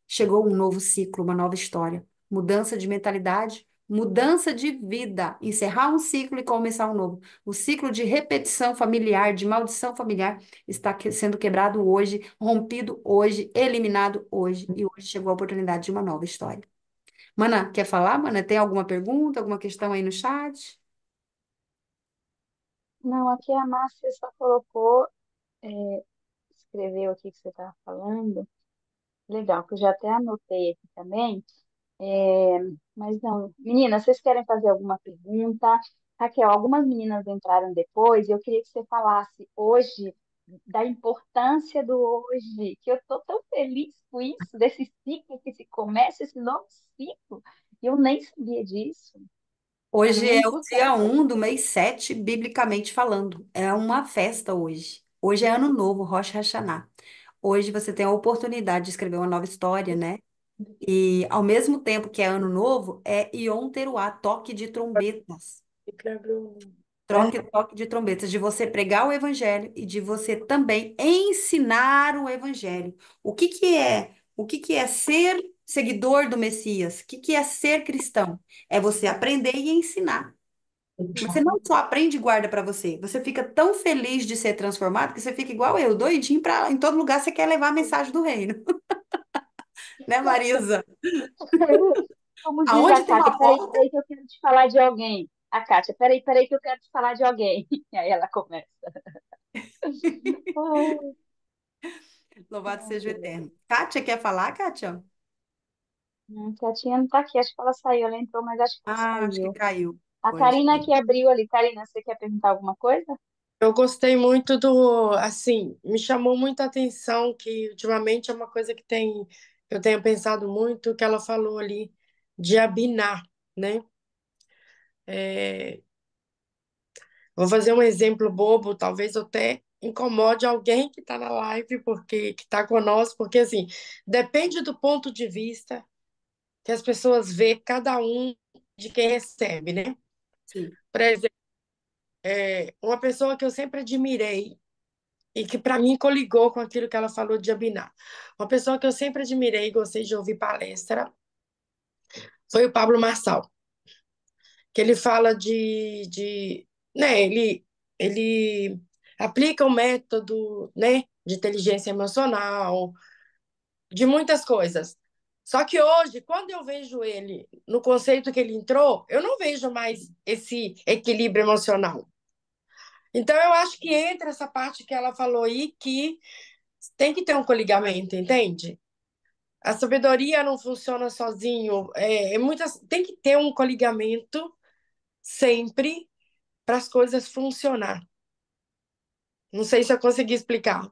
Chegou um novo ciclo, uma nova história. Mudança de mentalidade, mudança de vida. Encerrar um ciclo e começar um novo. O ciclo de repetição familiar, de maldição familiar, está sendo quebrado hoje, rompido hoje, eliminado hoje. E hoje chegou a oportunidade de uma nova história. Mana, quer falar, Mana? Tem alguma pergunta, alguma questão aí no chat? Não, aqui a Márcia só colocou, escreveu aqui que você estava falando. Legal, que eu já até anotei aqui também. É, mas não, meninas, vocês querem fazer alguma pergunta? Raquel, algumas meninas entraram depois e eu queria que você falasse hoje da importância do hoje, que eu estou tão feliz com isso, desse ciclo que se começa, esse novo ciclo. Eu nem sabia disso. Para Hoje mim é é o dia importante. 1 do mês 7, biblicamente falando. É uma festa hoje. Hoje é ano novo, Rosh Hashanah. Hoje você tem a oportunidade de escrever uma nova história, né? E ao mesmo tempo que é ano novo, é Yom Teruah, toque de trombetas. Toque de trombetas, de você pregar o evangelho e de você também ensinar o evangelho. O que que é ser seguidor do Messias? O que que é ser cristão? É você aprender e ensinar. Você não só aprende e guarda para você, você fica tão feliz de ser transformado que você fica igual eu, doidinho para em todo lugar você quer levar a mensagem do reino, né, Marisa? Como diz a Aonde tem Kátia, uma peraí, porta, peraí que eu quero te falar de alguém. A Kátia, peraí, peraí que eu quero te falar de alguém. E aí ela começa. Ai, louvado seja o ai. eterno. Kátia, quer falar, Kátia? Katinha não tá aqui, acho que ela saiu. Ela entrou, mas acho que ela Ah, acho que saiu. caiu. A Pode Karina ser. que abriu ali. Karina, você quer perguntar alguma coisa? Eu gostei muito do, assim, me chamou muita atenção que ultimamente é uma coisa que eu tenho pensado muito, que ela falou ali de abinar, né? É, vou fazer um exemplo bobo, talvez eu até incomode alguém que está na live, porque que está conosco, porque assim, depende do ponto de vista que as pessoas vê cada um de quem recebe, né? Sim. Por exemplo, uma pessoa que eu sempre admirei e que para mim coligou com aquilo que ela falou de Abiná. Uma pessoa que eu sempre admirei e gostei de ouvir palestra foi o Pablo Marçal, que ele fala né, ele aplica o método, né, de inteligência emocional, de muitas coisas. Só que hoje, quando eu vejo ele no conceito que ele entrou, eu não vejo mais esse equilíbrio emocional. Então, eu acho que entra essa parte que ela falou aí, que tem que ter um coligamento, entende? A sabedoria não funciona sozinho. Tem que ter um coligamento sempre para as coisas funcionar. Não sei se eu consegui explicar.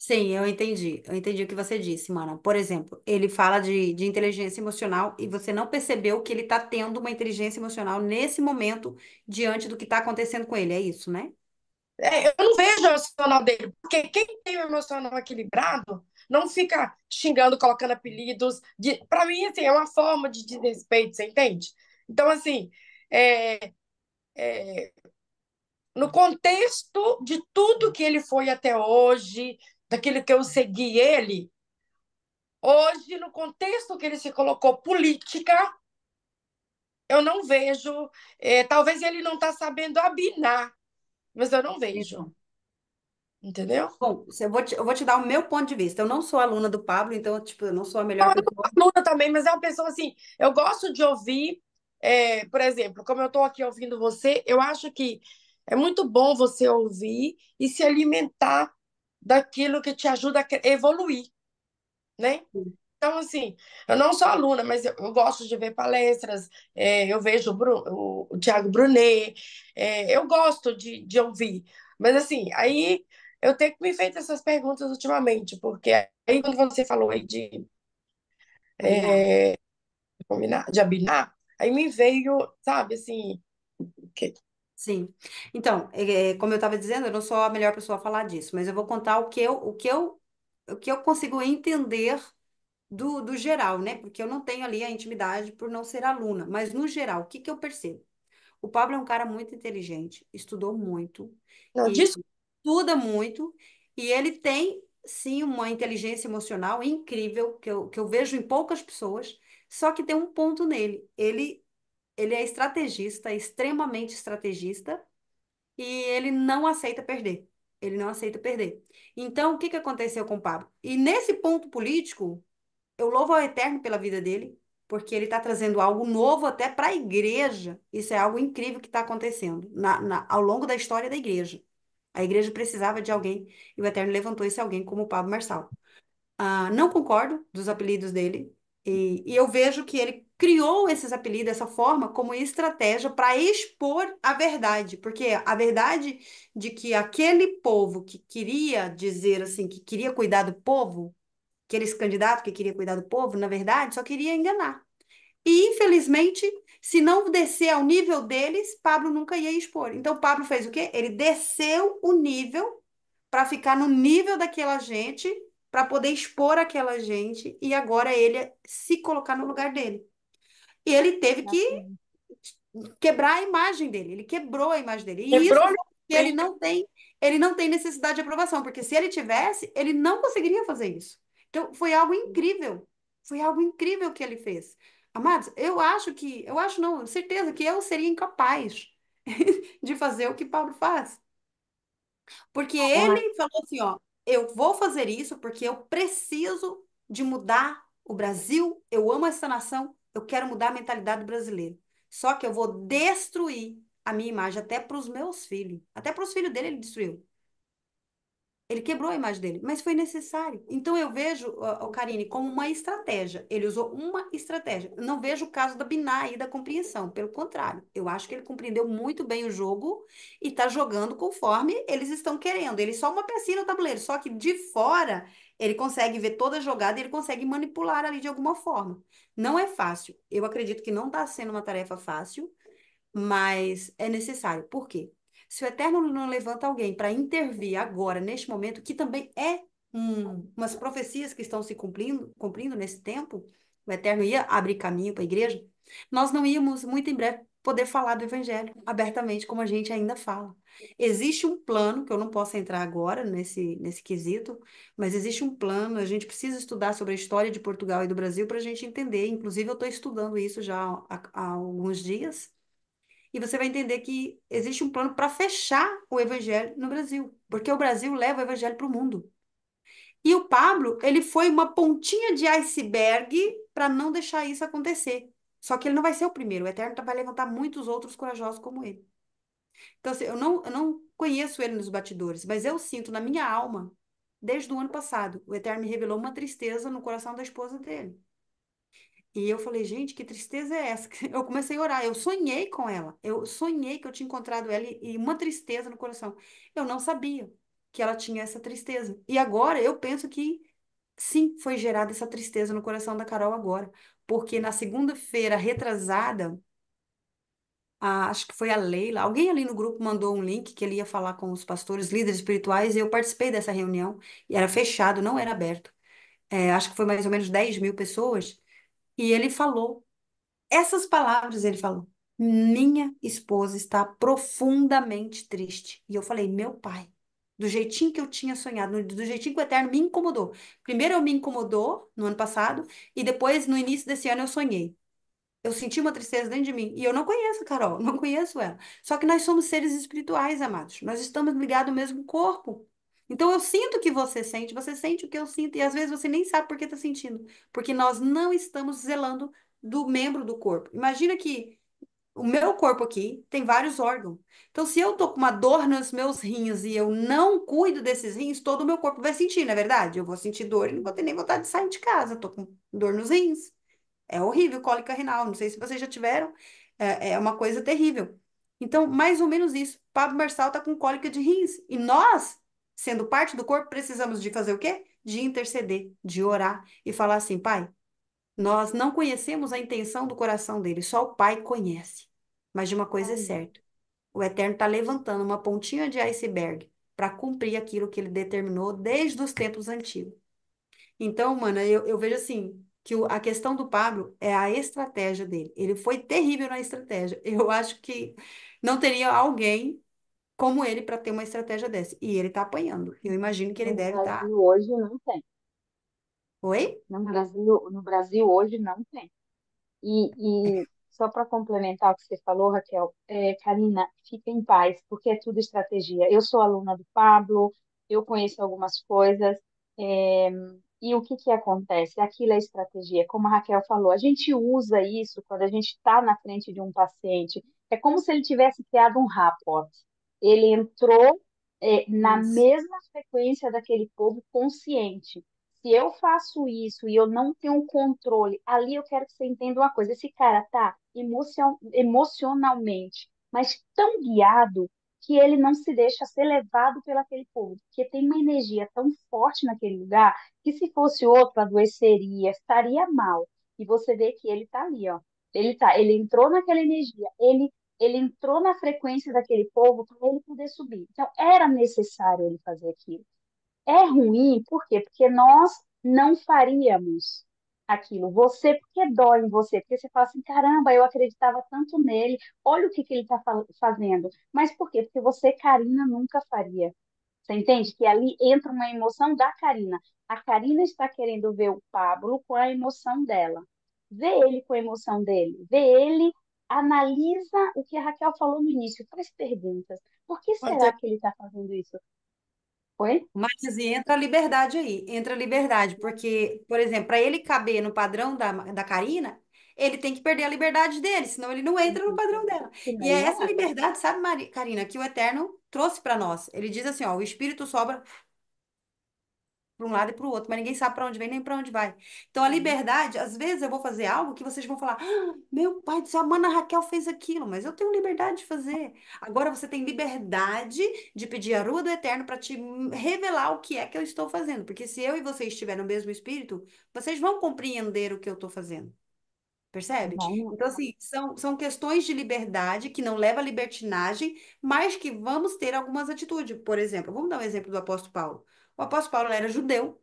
Sim, eu entendi. Eu entendi o que você disse, mano. Por exemplo, ele fala de inteligência emocional e você não percebeu que ele tá tendo uma inteligência emocional nesse momento diante do que tá acontecendo com ele. É isso, né? Eu não vejo o emocional dele, porque quem tem o emocional equilibrado não fica xingando, colocando apelidos. Para mim, assim, é uma forma de desrespeito, você entende? Então, assim, é, no contexto de tudo que ele foi até hoje, daquilo que eu segui ele, hoje, no contexto que ele se colocou política, eu não vejo. Talvez ele não está sabendo abinar, mas eu não vejo, Então. entendeu? Bom, eu vou te dar o meu ponto de vista. Eu não sou aluna do Pablo, então, tipo, eu não sou a melhor pessoa. Aluna também, mas é uma pessoa assim. Eu gosto de ouvir, por exemplo, como eu estou aqui ouvindo você, eu acho que é muito bom você ouvir e se alimentar daquilo que te ajuda a evoluir, né? Então, assim, eu não sou aluna, mas eu gosto de ver palestras, eu vejo o Tiago Brunet, eu gosto de ouvir. Mas, assim, aí eu tenho que me feito essas perguntas ultimamente, porque aí quando você falou aí Abinar. de abinar, aí me veio, sabe, assim, que... Sim. Então, como eu estava dizendo, eu não sou a melhor pessoa a falar disso, mas eu vou contar o que eu consigo entender do geral, né? Porque eu não tenho ali a intimidade por não ser aluna, mas no geral, o que que eu percebo? O Pablo é um cara muito inteligente, estudou muito Não, e disso estuda muito, e ele tem, sim, uma inteligência emocional incrível, que eu vejo em poucas pessoas, só que tem um ponto nele. Ele é estrategista, extremamente estrategista, e ele não aceita perder. Ele não aceita perder. Então, o que que aconteceu com o Pablo? E nesse ponto político, eu louvo ao Eterno pela vida dele, porque ele está trazendo algo novo até para a igreja. Isso é algo incrível que está acontecendo ao longo da história da igreja. A igreja precisava de alguém e o Eterno levantou esse alguém como o Pablo Marçal. Não concordo dos apelidos dele e eu vejo que ele criou esses apelidos dessa forma como estratégia para expor a verdade, porque a verdade de que aquele povo que queria dizer assim, que queria cuidar do povo, aqueles candidatos que queria cuidar do povo, na verdade, só queria enganar. E, infelizmente, se não descer ao nível deles, Pablo nunca ia expor. Então, Pablo fez o quê? Ele desceu o nível para ficar no nível daquela gente, para poder expor aquela gente, e agora ele se colocar no lugar dele. E ele teve que quebrar a imagem dele, ele quebrou a imagem dele. E isso quebrou foi porque bem. ele não tem necessidade de aprovação, porque se ele tivesse, ele não conseguiria fazer isso. Então, foi algo incrível. Foi algo incrível que ele fez. Amados, eu acho não, certeza que eu seria incapaz de fazer o que Paulo faz. Porque ele falou assim, ó, eu vou fazer isso porque eu preciso de mudar o Brasil, eu amo essa nação, eu quero mudar a mentalidade do brasileiro. Só que eu vou destruir a minha imagem até para os meus filhos. Até para os filhos dele ele destruiu. Ele quebrou a imagem dele, mas foi necessário. Então eu vejo o Karine como uma estratégia. Ele usou uma estratégia. Eu não vejo o caso da Biná e da compreensão. Pelo contrário, eu acho que ele compreendeu muito bem o jogo e está jogando conforme eles estão querendo. Ele é só uma pecinha no tabuleiro, só que de fora ele consegue ver toda a jogada e ele consegue manipular ali de alguma forma. Não é fácil. Eu acredito que não está sendo uma tarefa fácil, mas é necessário. Por quê? Se o Eterno não levanta alguém para intervir agora, neste momento, que também é umas profecias que estão se cumprindo nesse tempo, o Eterno ia abrir caminho para a igreja, nós não íamos muito em breve poder falar do Evangelho abertamente, como a gente ainda fala. Existe um plano, que eu não posso entrar agora nesse quesito, mas existe um plano, a gente precisa estudar sobre a história de Portugal e do Brasil para a gente entender. Inclusive, eu estou estudando isso já há alguns dias. E você vai entender que existe um plano para fechar o evangelho no Brasil, porque o Brasil leva o evangelho para o mundo. E o Pablo, ele foi uma pontinha de iceberg para não deixar isso acontecer. Só que ele não vai ser o primeiro, o Eterno vai levantar muitos outros corajosos como ele. Então, assim, eu não conheço ele nos batidores, mas eu sinto na minha alma, desde o ano passado, o Eterno me revelou uma tristeza no coração da esposa dele. E eu falei, gente, que tristeza é essa? Eu comecei a orar, eu sonhei com ela, eu sonhei que eu tinha encontrado ela e uma tristeza no coração. Eu não sabia que ela tinha essa tristeza. E agora eu penso que sim, foi gerada essa tristeza no coração da Carol agora, porque na segunda-feira retrasada, acho que foi a Leila, alguém ali no grupo mandou um link que ele ia falar com os pastores, líderes espirituais, e eu participei dessa reunião, e era fechado, não era aberto. Acho que foi mais ou menos 10 mil pessoas, e ele falou, essas palavras ele falou, minha esposa está profundamente triste. E eu falei, meu pai, do jeitinho que eu tinha sonhado, do jeitinho que o Eterno me incomodou. Primeiro eu me incomodou no ano passado, e depois, no início desse ano, eu sonhei. Eu senti uma tristeza dentro de mim. E eu não conheço a Carol, não conheço ela. Só que nós somos seres espirituais, amados. Nós estamos ligados ao mesmo corpo. Então eu sinto o que você sente o que eu sinto, e às vezes você nem sabe por que está sentindo. Porque nós não estamos zelando do membro do corpo. Imagina que o meu corpo aqui tem vários órgãos. Então, se eu tô com uma dor nos meus rins e eu não cuido desses rins, todo o meu corpo vai sentir, não é verdade? Eu vou sentir dor e não vou ter nem vontade de sair de casa. Tô com dor nos rins. É horrível, cólica renal. Não sei se vocês já tiveram. É uma coisa terrível. Então, mais ou menos isso. Pablo Marçal tá com cólica de rins. E nós, sendo parte do corpo, precisamos de fazer o quê? De interceder, de orar e falar assim, pai, nós não conhecemos a intenção do coração dele, só o pai conhece. Mas de uma coisa é Amém. certa, o Eterno está levantando uma pontinha de iceberg para cumprir aquilo que ele determinou desde os tempos antigos. Então, mano, eu vejo assim, que a questão do Pablo é a estratégia dele. Ele foi terrível na estratégia. Eu acho que não teria alguém como ele para ter uma estratégia dessa. E ele tá apanhando. Eu imagino que ele No deve estar. Brasil hoje não tem. Oi? No Brasil hoje não tem. E só para complementar o que você falou, Raquel, Karina, fica em paz, porque é tudo estratégia. Eu sou aluna do Pablo, eu conheço algumas coisas, é, e o que que acontece? Aquilo é estratégia, como a Raquel falou, a gente usa isso quando a gente está na frente de um paciente, é como se ele tivesse criado um rapport. Ele entrou, na Isso. mesma frequência daquele povo consciente. Se eu faço isso e eu não tenho controle, ali eu quero que você entenda uma coisa: esse cara tá emocionalmente, mas tão guiado que ele não se deixa ser levado pelo aquele povo, porque tem uma energia tão forte naquele lugar que se fosse outro adoeceria, estaria mal. E você vê que ele tá ali, ó. Ele entrou naquela energia, ele entrou na frequência daquele povo para ele poder subir. Então era necessário ele fazer aquilo. É ruim, por quê? Porque nós não faríamos aquilo. Você, porque dói em você, porque você fala assim, caramba, eu acreditava tanto nele, olha o que que ele está fazendo. Mas por quê? Porque você, Karina, nunca faria. Você entende? Que ali entra uma emoção da Karina. A Karina está querendo ver o Pablo com a emoção dela. Vê ele com a emoção dele. Vê ele, analisa o que a Raquel falou no início, faz perguntas. Por que será que ele está fazendo isso? Oi? Mas e entra a liberdade aí, entra a liberdade, porque, por exemplo, para ele caber no padrão da Karina, ele tem que perder a liberdade dele, senão ele não entra no padrão dela. Senão E ele é não essa é. liberdade, sabe, Karina, que o Eterno trouxe para nós. Ele diz assim, ó, o Espírito sobra para um lado e para o outro, mas ninguém sabe para onde vem nem para onde vai. Então, a Uhum. liberdade, às vezes eu vou fazer algo que vocês vão falar, ah, meu pai do céu, a mana Raquel fez aquilo, mas eu tenho liberdade de fazer. Agora você tem liberdade de pedir a rua do Eterno para te revelar o que é que eu estou fazendo, porque se eu e você estiverem no mesmo espírito, vocês vão compreender o que eu estou fazendo. Percebe? Vai não. Então, assim, são questões de liberdade que não leva à libertinagem, mas que vamos ter algumas atitudes. Por exemplo, vamos dar um exemplo do apóstolo Paulo. O apóstolo Paulo era judeu,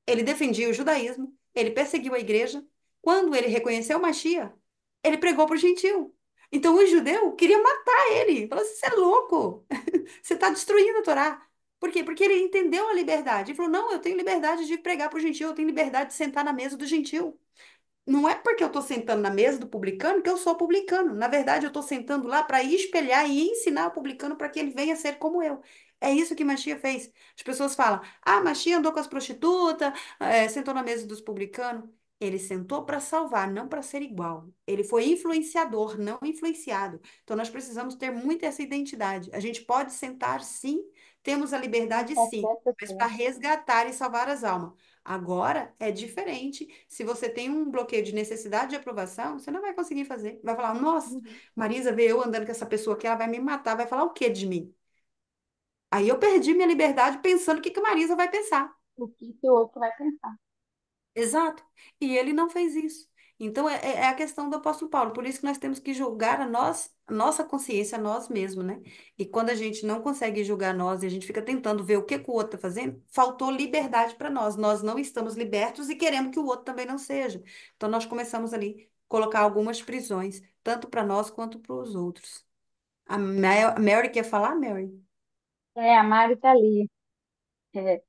ele defendia o judaísmo, ele perseguiu a igreja. Quando ele reconheceu o Machia, ele pregou para o gentil. Então o judeu queria matar ele. Falou assim: você é louco, você está destruindo a Torá. Por quê? Porque ele entendeu a liberdade. Ele falou: não, eu tenho liberdade de pregar para o gentil, eu tenho liberdade de sentar na mesa do gentil. Não é porque eu estou sentando na mesa do publicano que eu sou publicano. Na verdade, eu estou sentando lá para espelhar e ensinar o publicano para que ele venha ser como eu. É isso que Machia fez. As pessoas falam: ah, Machia andou com as prostitutas, sentou na mesa dos publicanos. Ele sentou para salvar, não para ser igual. Ele foi influenciador, não influenciado. Então, nós precisamos ter muito essa identidade. A gente pode sentar, sim, temos a Com liberdade, sim, qualquer mas pessoa. para resgatar e salvar as almas. Agora é diferente. Se você tem um bloqueio de necessidade de aprovação, você não vai conseguir fazer. Vai falar: nossa, Uhum. Marisa, vê eu andando com essa pessoa aqui, ela vai me matar. Vai falar o quê de mim? Aí eu perdi minha liberdade pensando o que que a Marisa vai pensar. O que que o outro vai pensar? Exato. E ele não fez isso. Então, é a questão do apóstolo Paulo. Por isso que nós temos que julgar a nossa consciência, a nós mesmos, né? E quando a gente não consegue julgar nós e a gente fica tentando ver o que que o outro está fazendo, faltou liberdade para nós. Nós não estamos libertos e queremos que o outro também não seja. Então, nós começamos ali a colocar algumas prisões, tanto para nós quanto para os outros. A Mary quer falar, Mary? É, a Mari tá ali,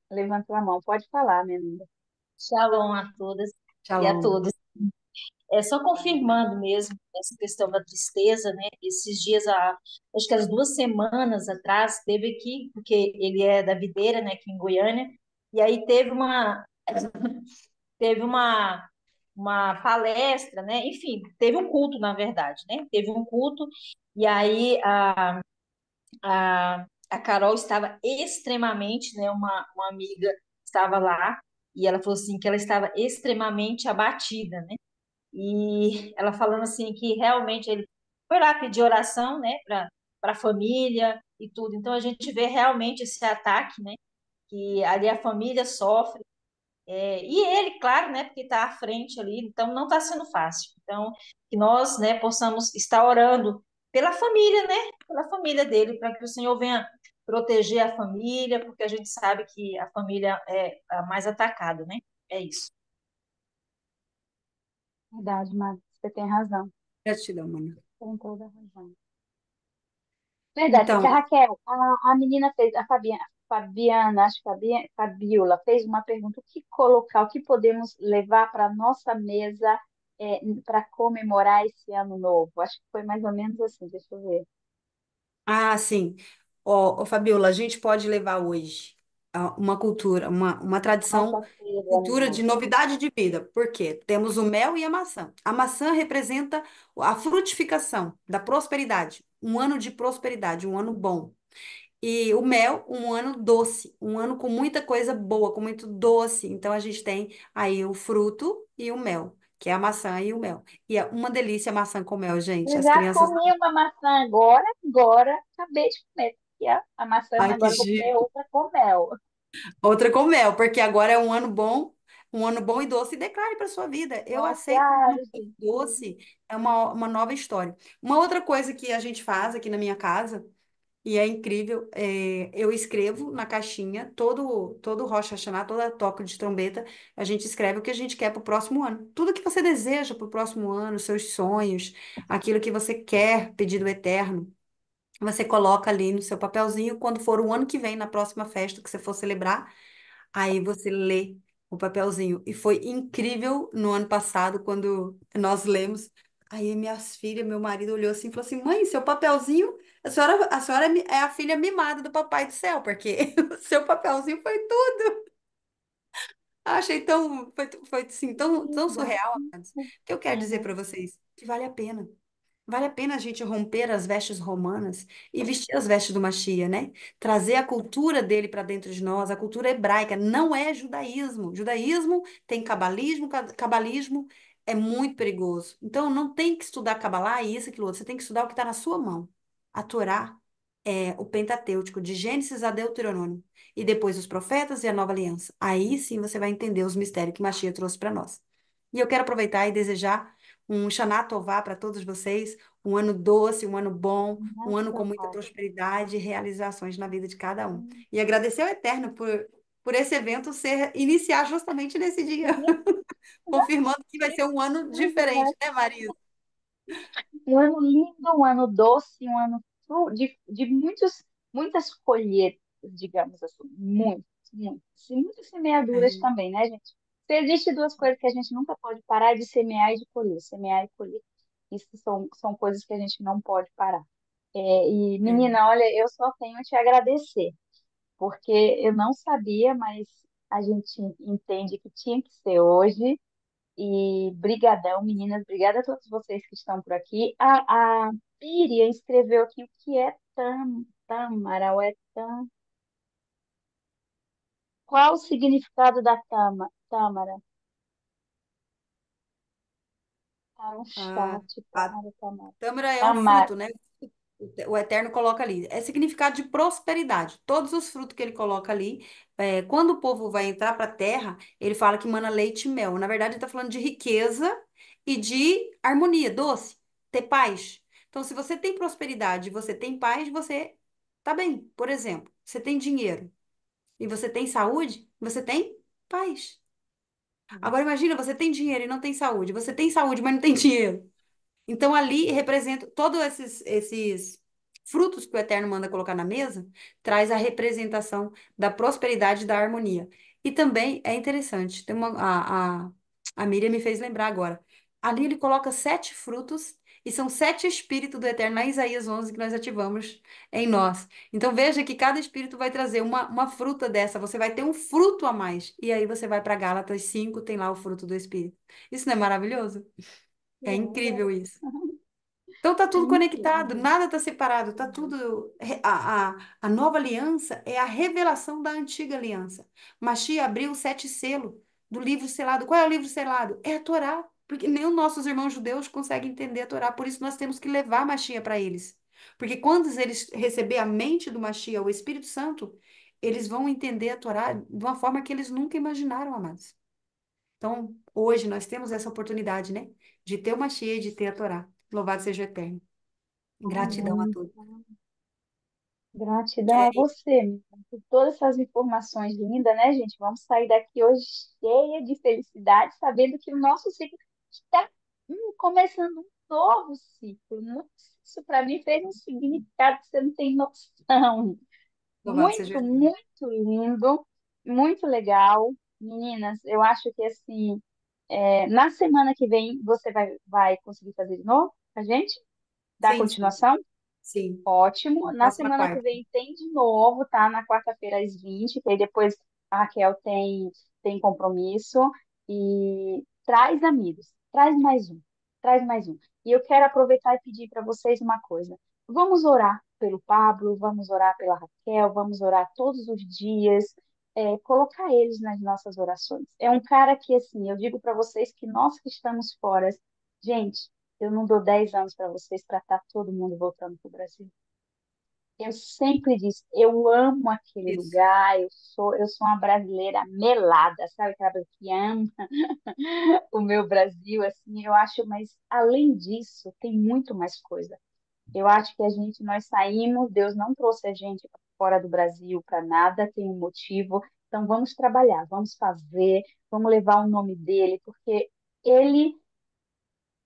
levantou a mão. Pode falar, minha linda. Shalom a todas e a Shalom. todos. É só confirmando mesmo essa questão da tristeza, né? Esses dias, acho que as 2 semanas atrás, teve aqui, porque ele é da Videira, né, aqui em Goiânia, e aí teve uma palestra, né? Enfim, teve um culto, na verdade, né? Teve um culto, e aí a Carol estava extremamente, né? Uma amiga estava lá, e ela falou assim que ela estava extremamente abatida, né? E ela falando assim que realmente ele foi lá pedir oração, né, para a família e tudo. Então a gente vê realmente esse ataque, né, que ali a família sofre. E ele, claro, né, porque está à frente ali, então não está sendo fácil. Então, que nós, né, possamos estar orando pela família, né, pela família dele, para que o Senhor venha proteger a família, porque a gente sabe que a família é a mais atacada, né? É isso. Verdade, Mari, você tem razão. Gratidão, mano. Tem toda a razão. Verdade, porque Então, a Raquel, a menina fez, a Fabiana, acho que Fabiola, fez uma pergunta: o que colocar, o que podemos levar para a nossa mesa para comemorar esse ano novo? Acho que foi mais ou menos assim, deixa eu ver. sim. Fabiola, a gente pode levar hoje uma cultura, uma tradição, Nossa feira, cultura né? de novidade de vida. Por quê? Temos o mel e a maçã. A maçã representa a frutificação da prosperidade, um ano de prosperidade, um ano bom. E o mel, um ano doce, um ano com muita coisa boa, com muito doce. Então a gente tem aí o fruto e o mel, que é a maçã e o mel. E é uma delícia a maçã com mel, gente. Eu As já crianças. comi uma maçã agora, acabei de comer. E a maçã, Ai, que agora eu vou comer outra com mel. outra com mel, porque agora é um ano bom e doce. E declare para sua vida: eu Não, aceito um claro, ano bom e gente. doce. É uma nova história. Uma outra coisa que a gente faz aqui na minha casa, e é incrível, eu escrevo na caixinha, todo Rosh Hashanah, toda toque de trombeta, a gente escreve o que a gente quer para o próximo ano. Tudo que você deseja para o próximo ano, seus sonhos, aquilo que você quer, pedido eterno. Você coloca ali no seu papelzinho, quando for o ano que vem, na próxima festa que você for celebrar, aí você lê o papelzinho. E foi incrível no ano passado, quando nós lemos. Aí minhas filhas, meu marido olhou assim e falou assim: Mãe, seu papelzinho, a senhora é a filha mimada do Papai do Céu, porque o seu papelzinho foi tudo. Achei foi assim, tão Linda. surreal, amados. O que eu quero dizer para vocês? Que vale a pena. Vale a pena a gente romper as vestes romanas e vestir as vestes do Machia, né? Trazer a cultura dele para dentro de nós, a cultura hebraica. Não é judaísmo. Judaísmo tem cabalismo, cabalismo é muito perigoso. Então, não tem que estudar Cabalá e isso, aquilo outro. Você tem que estudar o que está na sua mão. A Torá é o Pentateuco, de Gênesis a Deuteronômio. E depois os profetas e a nova aliança. Aí sim você vai entender os mistérios que Machia trouxe para nós. E eu quero aproveitar e desejar um Shana Tová para todos vocês, um ano doce, um ano bom, um ano com Nossa, muita pai. prosperidade e realizações na vida de cada um. E agradecer ao Eterno por esse evento iniciar justamente nesse dia, confirmando que vai ser um ano diferente, né, Marisa? Um ano lindo, um ano doce, um ano de muitas colheitas, digamos assim. Muitas, muitas. E muitas semeaduras É, também, né, gente? Se existe duas coisas que a gente nunca pode parar de semear e de colher. Semear e colher. Isso são coisas que a gente não pode parar. E, é. menina, olha, eu só tenho a te agradecer, porque eu não sabia, mas a gente entende que tinha que ser hoje. E brigadão, meninas, obrigada a todos vocês que estão por aqui. A Píria escreveu aqui o que é tâmara, ou é qual o significado da tâmara? Tá no A, chat, a tâmara. tâmara é um Tâmara. fruto, né? O Eterno coloca ali. É significado de prosperidade. Todos os frutos que ele coloca ali, quando o povo vai entrar para a terra, ele fala que mana leite e mel. Na verdade, ele está falando de riqueza e de harmonia, doce, ter paz. Então, se você tem prosperidade, você tem paz, você tá bem. Por exemplo, você tem dinheiro e você tem saúde, você tem paz. Agora, imagina, você tem dinheiro e não tem saúde. Você tem saúde, mas não tem dinheiro. Então, ali representa todos esses frutos que o Eterno manda colocar na mesa, traz a representação da prosperidade e da harmonia. E também é interessante, a Miriam me fez lembrar agora. Ali ele coloca 7 frutos e são 7 espíritos do Eterno, na Isaías 11, que nós ativamos em nós. Então, veja que cada espírito vai trazer uma fruta dessa, você vai ter um fruto a mais. E aí você vai para Gálatas 5, tem lá o fruto do Espírito. Isso não é maravilhoso? É incrível isso. Então tá É tudo conectado, incrível. nada tá separado, tá tudo. A nova aliança é a revelação da antiga aliança. Mashiach abriu o 7 selos do livro selado. Qual é o livro selado? É a Torá. Porque nem os nossos irmãos judeus conseguem entender a Torá, por isso nós temos que levar Mashiach para eles. Porque quando eles receber a mente do Mashiach, o Espírito Santo, eles vão entender a Torá de uma forma que eles nunca imaginaram, amados. Então, hoje nós temos essa oportunidade, né? De ter uma cheia e de ter a Torá. Louvado seja o Eterno. Gratidão a Amém. todos. Gratidão a Kelly, você, menina, por todas essas informações lindas, né, gente? Vamos sair daqui hoje cheia de felicidade, sabendo que o nosso ciclo está começando um novo ciclo. Nossa, isso para mim fez um significado que você não tem noção. louvado seja o Muito, Eterno. muito lindo, muito legal. Meninas, eu acho que assim, na semana que vem você vai conseguir fazer de novo com a gente? Dar Sim, sim, continuação? sim. Ótimo. Na Próxima semana que quarta. vem tem de novo, tá? Na quarta-feira às 20, que aí depois a Raquel tem compromisso. E traz amigos, traz mais um. E eu quero aproveitar e pedir para vocês uma coisa. Vamos orar pelo Pablo, vamos orar pela Raquel, vamos orar todos os dias, colocar eles nas nossas orações. É um cara que, assim, eu digo para vocês que nós que estamos fora, gente, eu não dou 10 anos para vocês para estar todo mundo voltando para o Brasil. Eu sempre disse, eu amo aquele Isso. lugar, eu sou uma brasileira melada, sabe aquela pessoa que ama o meu Brasil, assim, eu acho, mas além disso, tem muito mais coisa. Eu acho que nós saímos, Deus não trouxe a gente para fora do Brasil para nada, tem um motivo. Então vamos trabalhar, vamos fazer, vamos levar o nome dele, porque ele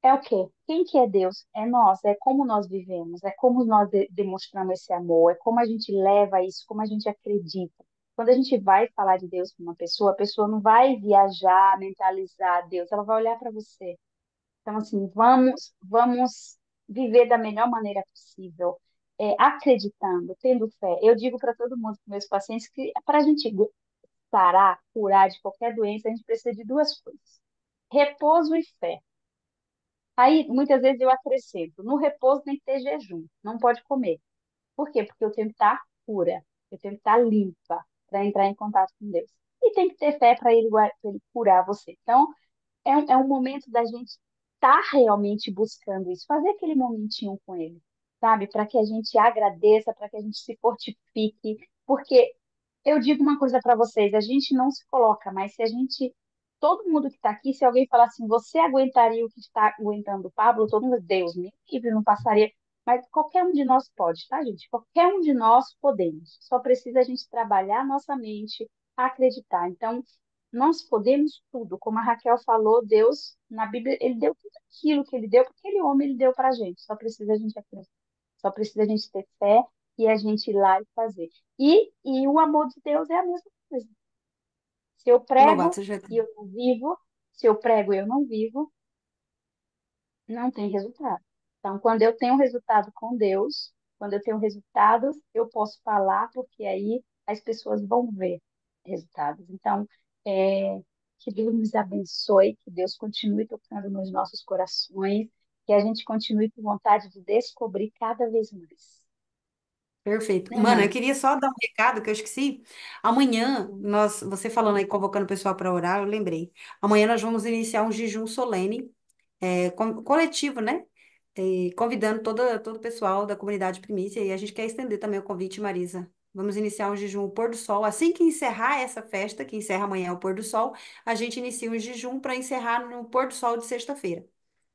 é o quê? Quem que é Deus? É nós, é como nós vivemos, é como nós demonstramos esse amor, é como a gente leva isso, como a gente acredita. Quando a gente vai falar de Deus para uma pessoa, a pessoa não vai viajar, mentalizar Deus, ela vai olhar para você. Então, assim, vamos viver da melhor maneira possível, acreditando, tendo fé. Eu digo para todo mundo, para meus pacientes, que para a gente sarar, curar de qualquer doença, a gente precisa de duas coisas: repouso e fé. Aí, muitas vezes eu acrescento, no repouso tem que ter jejum, não pode comer. Por quê? Porque eu tenho que estar pura, eu tenho que estar limpa para entrar em contato com Deus. E tem que ter fé para pra ele curar você. Então, é um momento da gente estar realmente buscando isso, fazer aquele momentinho com ele, sabe? Para que a gente agradeça, para que a gente se fortifique, porque eu digo uma coisa para vocês, a gente não se coloca, mas se a gente, todo mundo que está aqui, se alguém falar assim, você aguentaria o que está aguentando o Pablo, todo mundo, Deus me livre, não passaria. Mas qualquer um de nós pode, tá, gente? Qualquer um de nós podemos. Só precisa a gente trabalhar a nossa mente, acreditar. Então, nós podemos tudo. Como a Raquel falou, Deus, na Bíblia, ele deu tudo aquilo que ele deu, porque aquele homem ele deu para a gente. Só precisa a gente acreditar. Só precisa a gente ter fé e a gente ir lá e fazer. E o amor de Deus é a mesma coisa. Se eu Louvado prego seja o e Eterno. eu não vivo, se eu prego e eu não vivo, não tem resultado. Então, quando eu tenho resultado com Deus, quando eu tenho resultados, eu posso falar, porque aí as pessoas vão ver resultados. Então, é, Que Deus nos abençoe, que Deus continue tocando nos nossos corações, que a gente continue com vontade de descobrir cada vez mais. Perfeito. Né, Mano, eu mãe? queria só dar um recado que eu esqueci. Amanhã, você falando aí, convocando o pessoal para orar, eu lembrei. Amanhã nós vamos iniciar um jejum solene, coletivo, né? Convidando todo o pessoal da comunidade Primícia, e a gente quer estender também o convite, Marisa. Vamos iniciar um jejum ao pôr do sol. Assim que encerrar essa festa, que encerra amanhã o pôr do sol, a gente inicia um jejum para encerrar no pôr do sol de sexta-feira.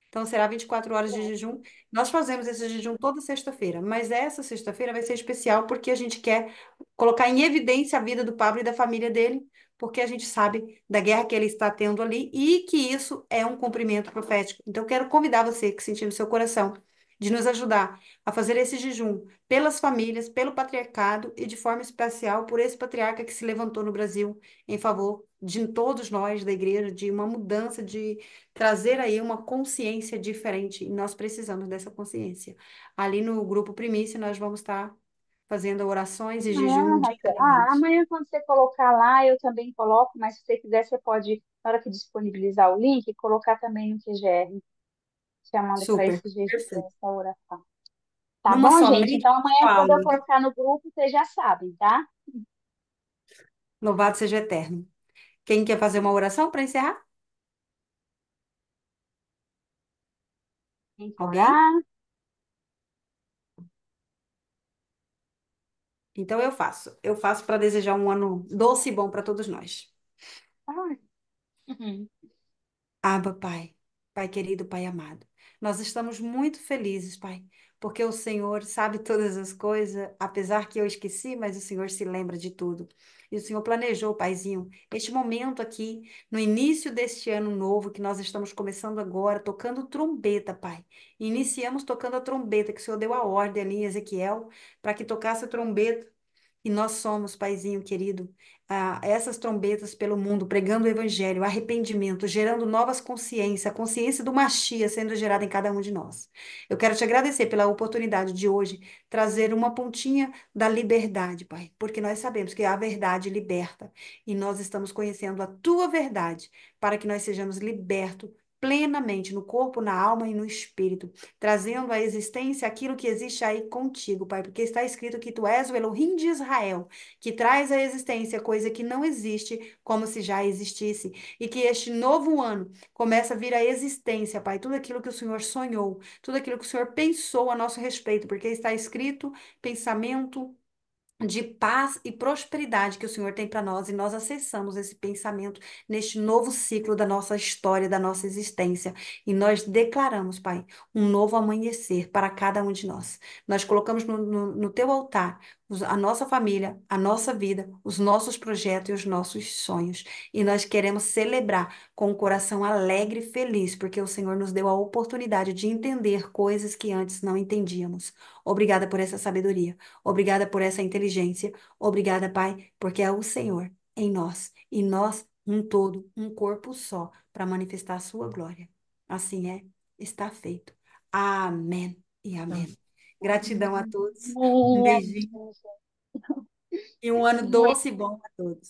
Então, será 24 horas de jejum. Nós fazemos esse jejum toda sexta-feira, mas essa sexta-feira vai ser especial porque a gente quer colocar em evidência a vida do Pablo e da família dele, porque a gente sabe da guerra que ele está tendo ali e que isso é um cumprimento profético. Então, eu quero convidar você que sentir no seu coração de nos ajudar a fazer esse jejum pelas famílias, pelo patriarcado e de forma especial por esse patriarca que se levantou no Brasil em favor de todos nós da igreja, de uma mudança de trazer aí uma consciência diferente, e nós precisamos dessa consciência. Ali no grupo Primícia, nós vamos estar fazendo orações e jejum Amanhã, Raquel. Ah, diariamente. amanhã, quando você colocar lá, eu também coloco, mas se você quiser, você pode, na hora que disponibilizar o link, colocar também no QGR, chamando para Super, esse jejum, para perfeito. essa oração. Tá Numa bom, gente? somente, Então, amanhã, quando eu amiga, colocar no grupo, vocês já sabem, tá? louvado seja o eterno. Quem quer fazer uma oração para encerrar? Quem quer Alguém? orar? Então eu faço. Eu faço para desejar um ano doce e bom para todos nós. Ah, uhum. Abba, Pai, Pai querido, Pai amado, nós estamos muito felizes, Pai, porque o Senhor sabe todas as coisas, apesar que eu esqueci, mas o Senhor se lembra de tudo. E o Senhor planejou, Paizinho, este momento aqui, no início deste ano novo, que nós estamos começando agora, tocando trombeta, Pai. Iniciamos tocando a trombeta, que o Senhor deu a ordem ali em Ezequiel, para que tocasse a trombeta. E nós somos, Paizinho querido, essas trombetas pelo mundo, pregando o evangelho, arrependimento, gerando novas consciências, a consciência do Machia sendo gerada em cada um de nós. Eu quero te agradecer pela oportunidade de hoje trazer uma pontinha da liberdade, Pai, porque nós sabemos que a verdade liberta e nós estamos conhecendo a tua verdade para que nós sejamos libertos plenamente no corpo, na alma e no espírito, trazendo à existência aquilo que existe aí contigo, Pai, porque está escrito que tu és o Elohim de Israel, que traz à existência coisa que não existe, como se já existisse, e que este novo ano começa a vir à existência, Pai, tudo aquilo que o Senhor sonhou, tudo aquilo que o Senhor pensou a nosso respeito, porque está escrito pensamento de paz e prosperidade que o Senhor tem para nós, e nós acessamos esse pensamento neste novo ciclo da nossa história, da nossa existência, e nós declaramos, Pai, um novo amanhecer para cada um de nós. Nós colocamos no teu altar a nossa família, a nossa vida, os nossos projetos e os nossos sonhos, e nós queremos celebrar com um coração alegre e feliz, porque o Senhor nos deu a oportunidade de entender coisas que antes não entendíamos. Obrigada por essa sabedoria. Obrigada por essa inteligência. Obrigada, Pai, porque é o Senhor em nós e nós um todo, um corpo só, para manifestar a sua glória. Assim é, está feito. Amém e amém. Gratidão a todos. Um Amém, beijinho amém, e um ano gente. doce e bom a todos.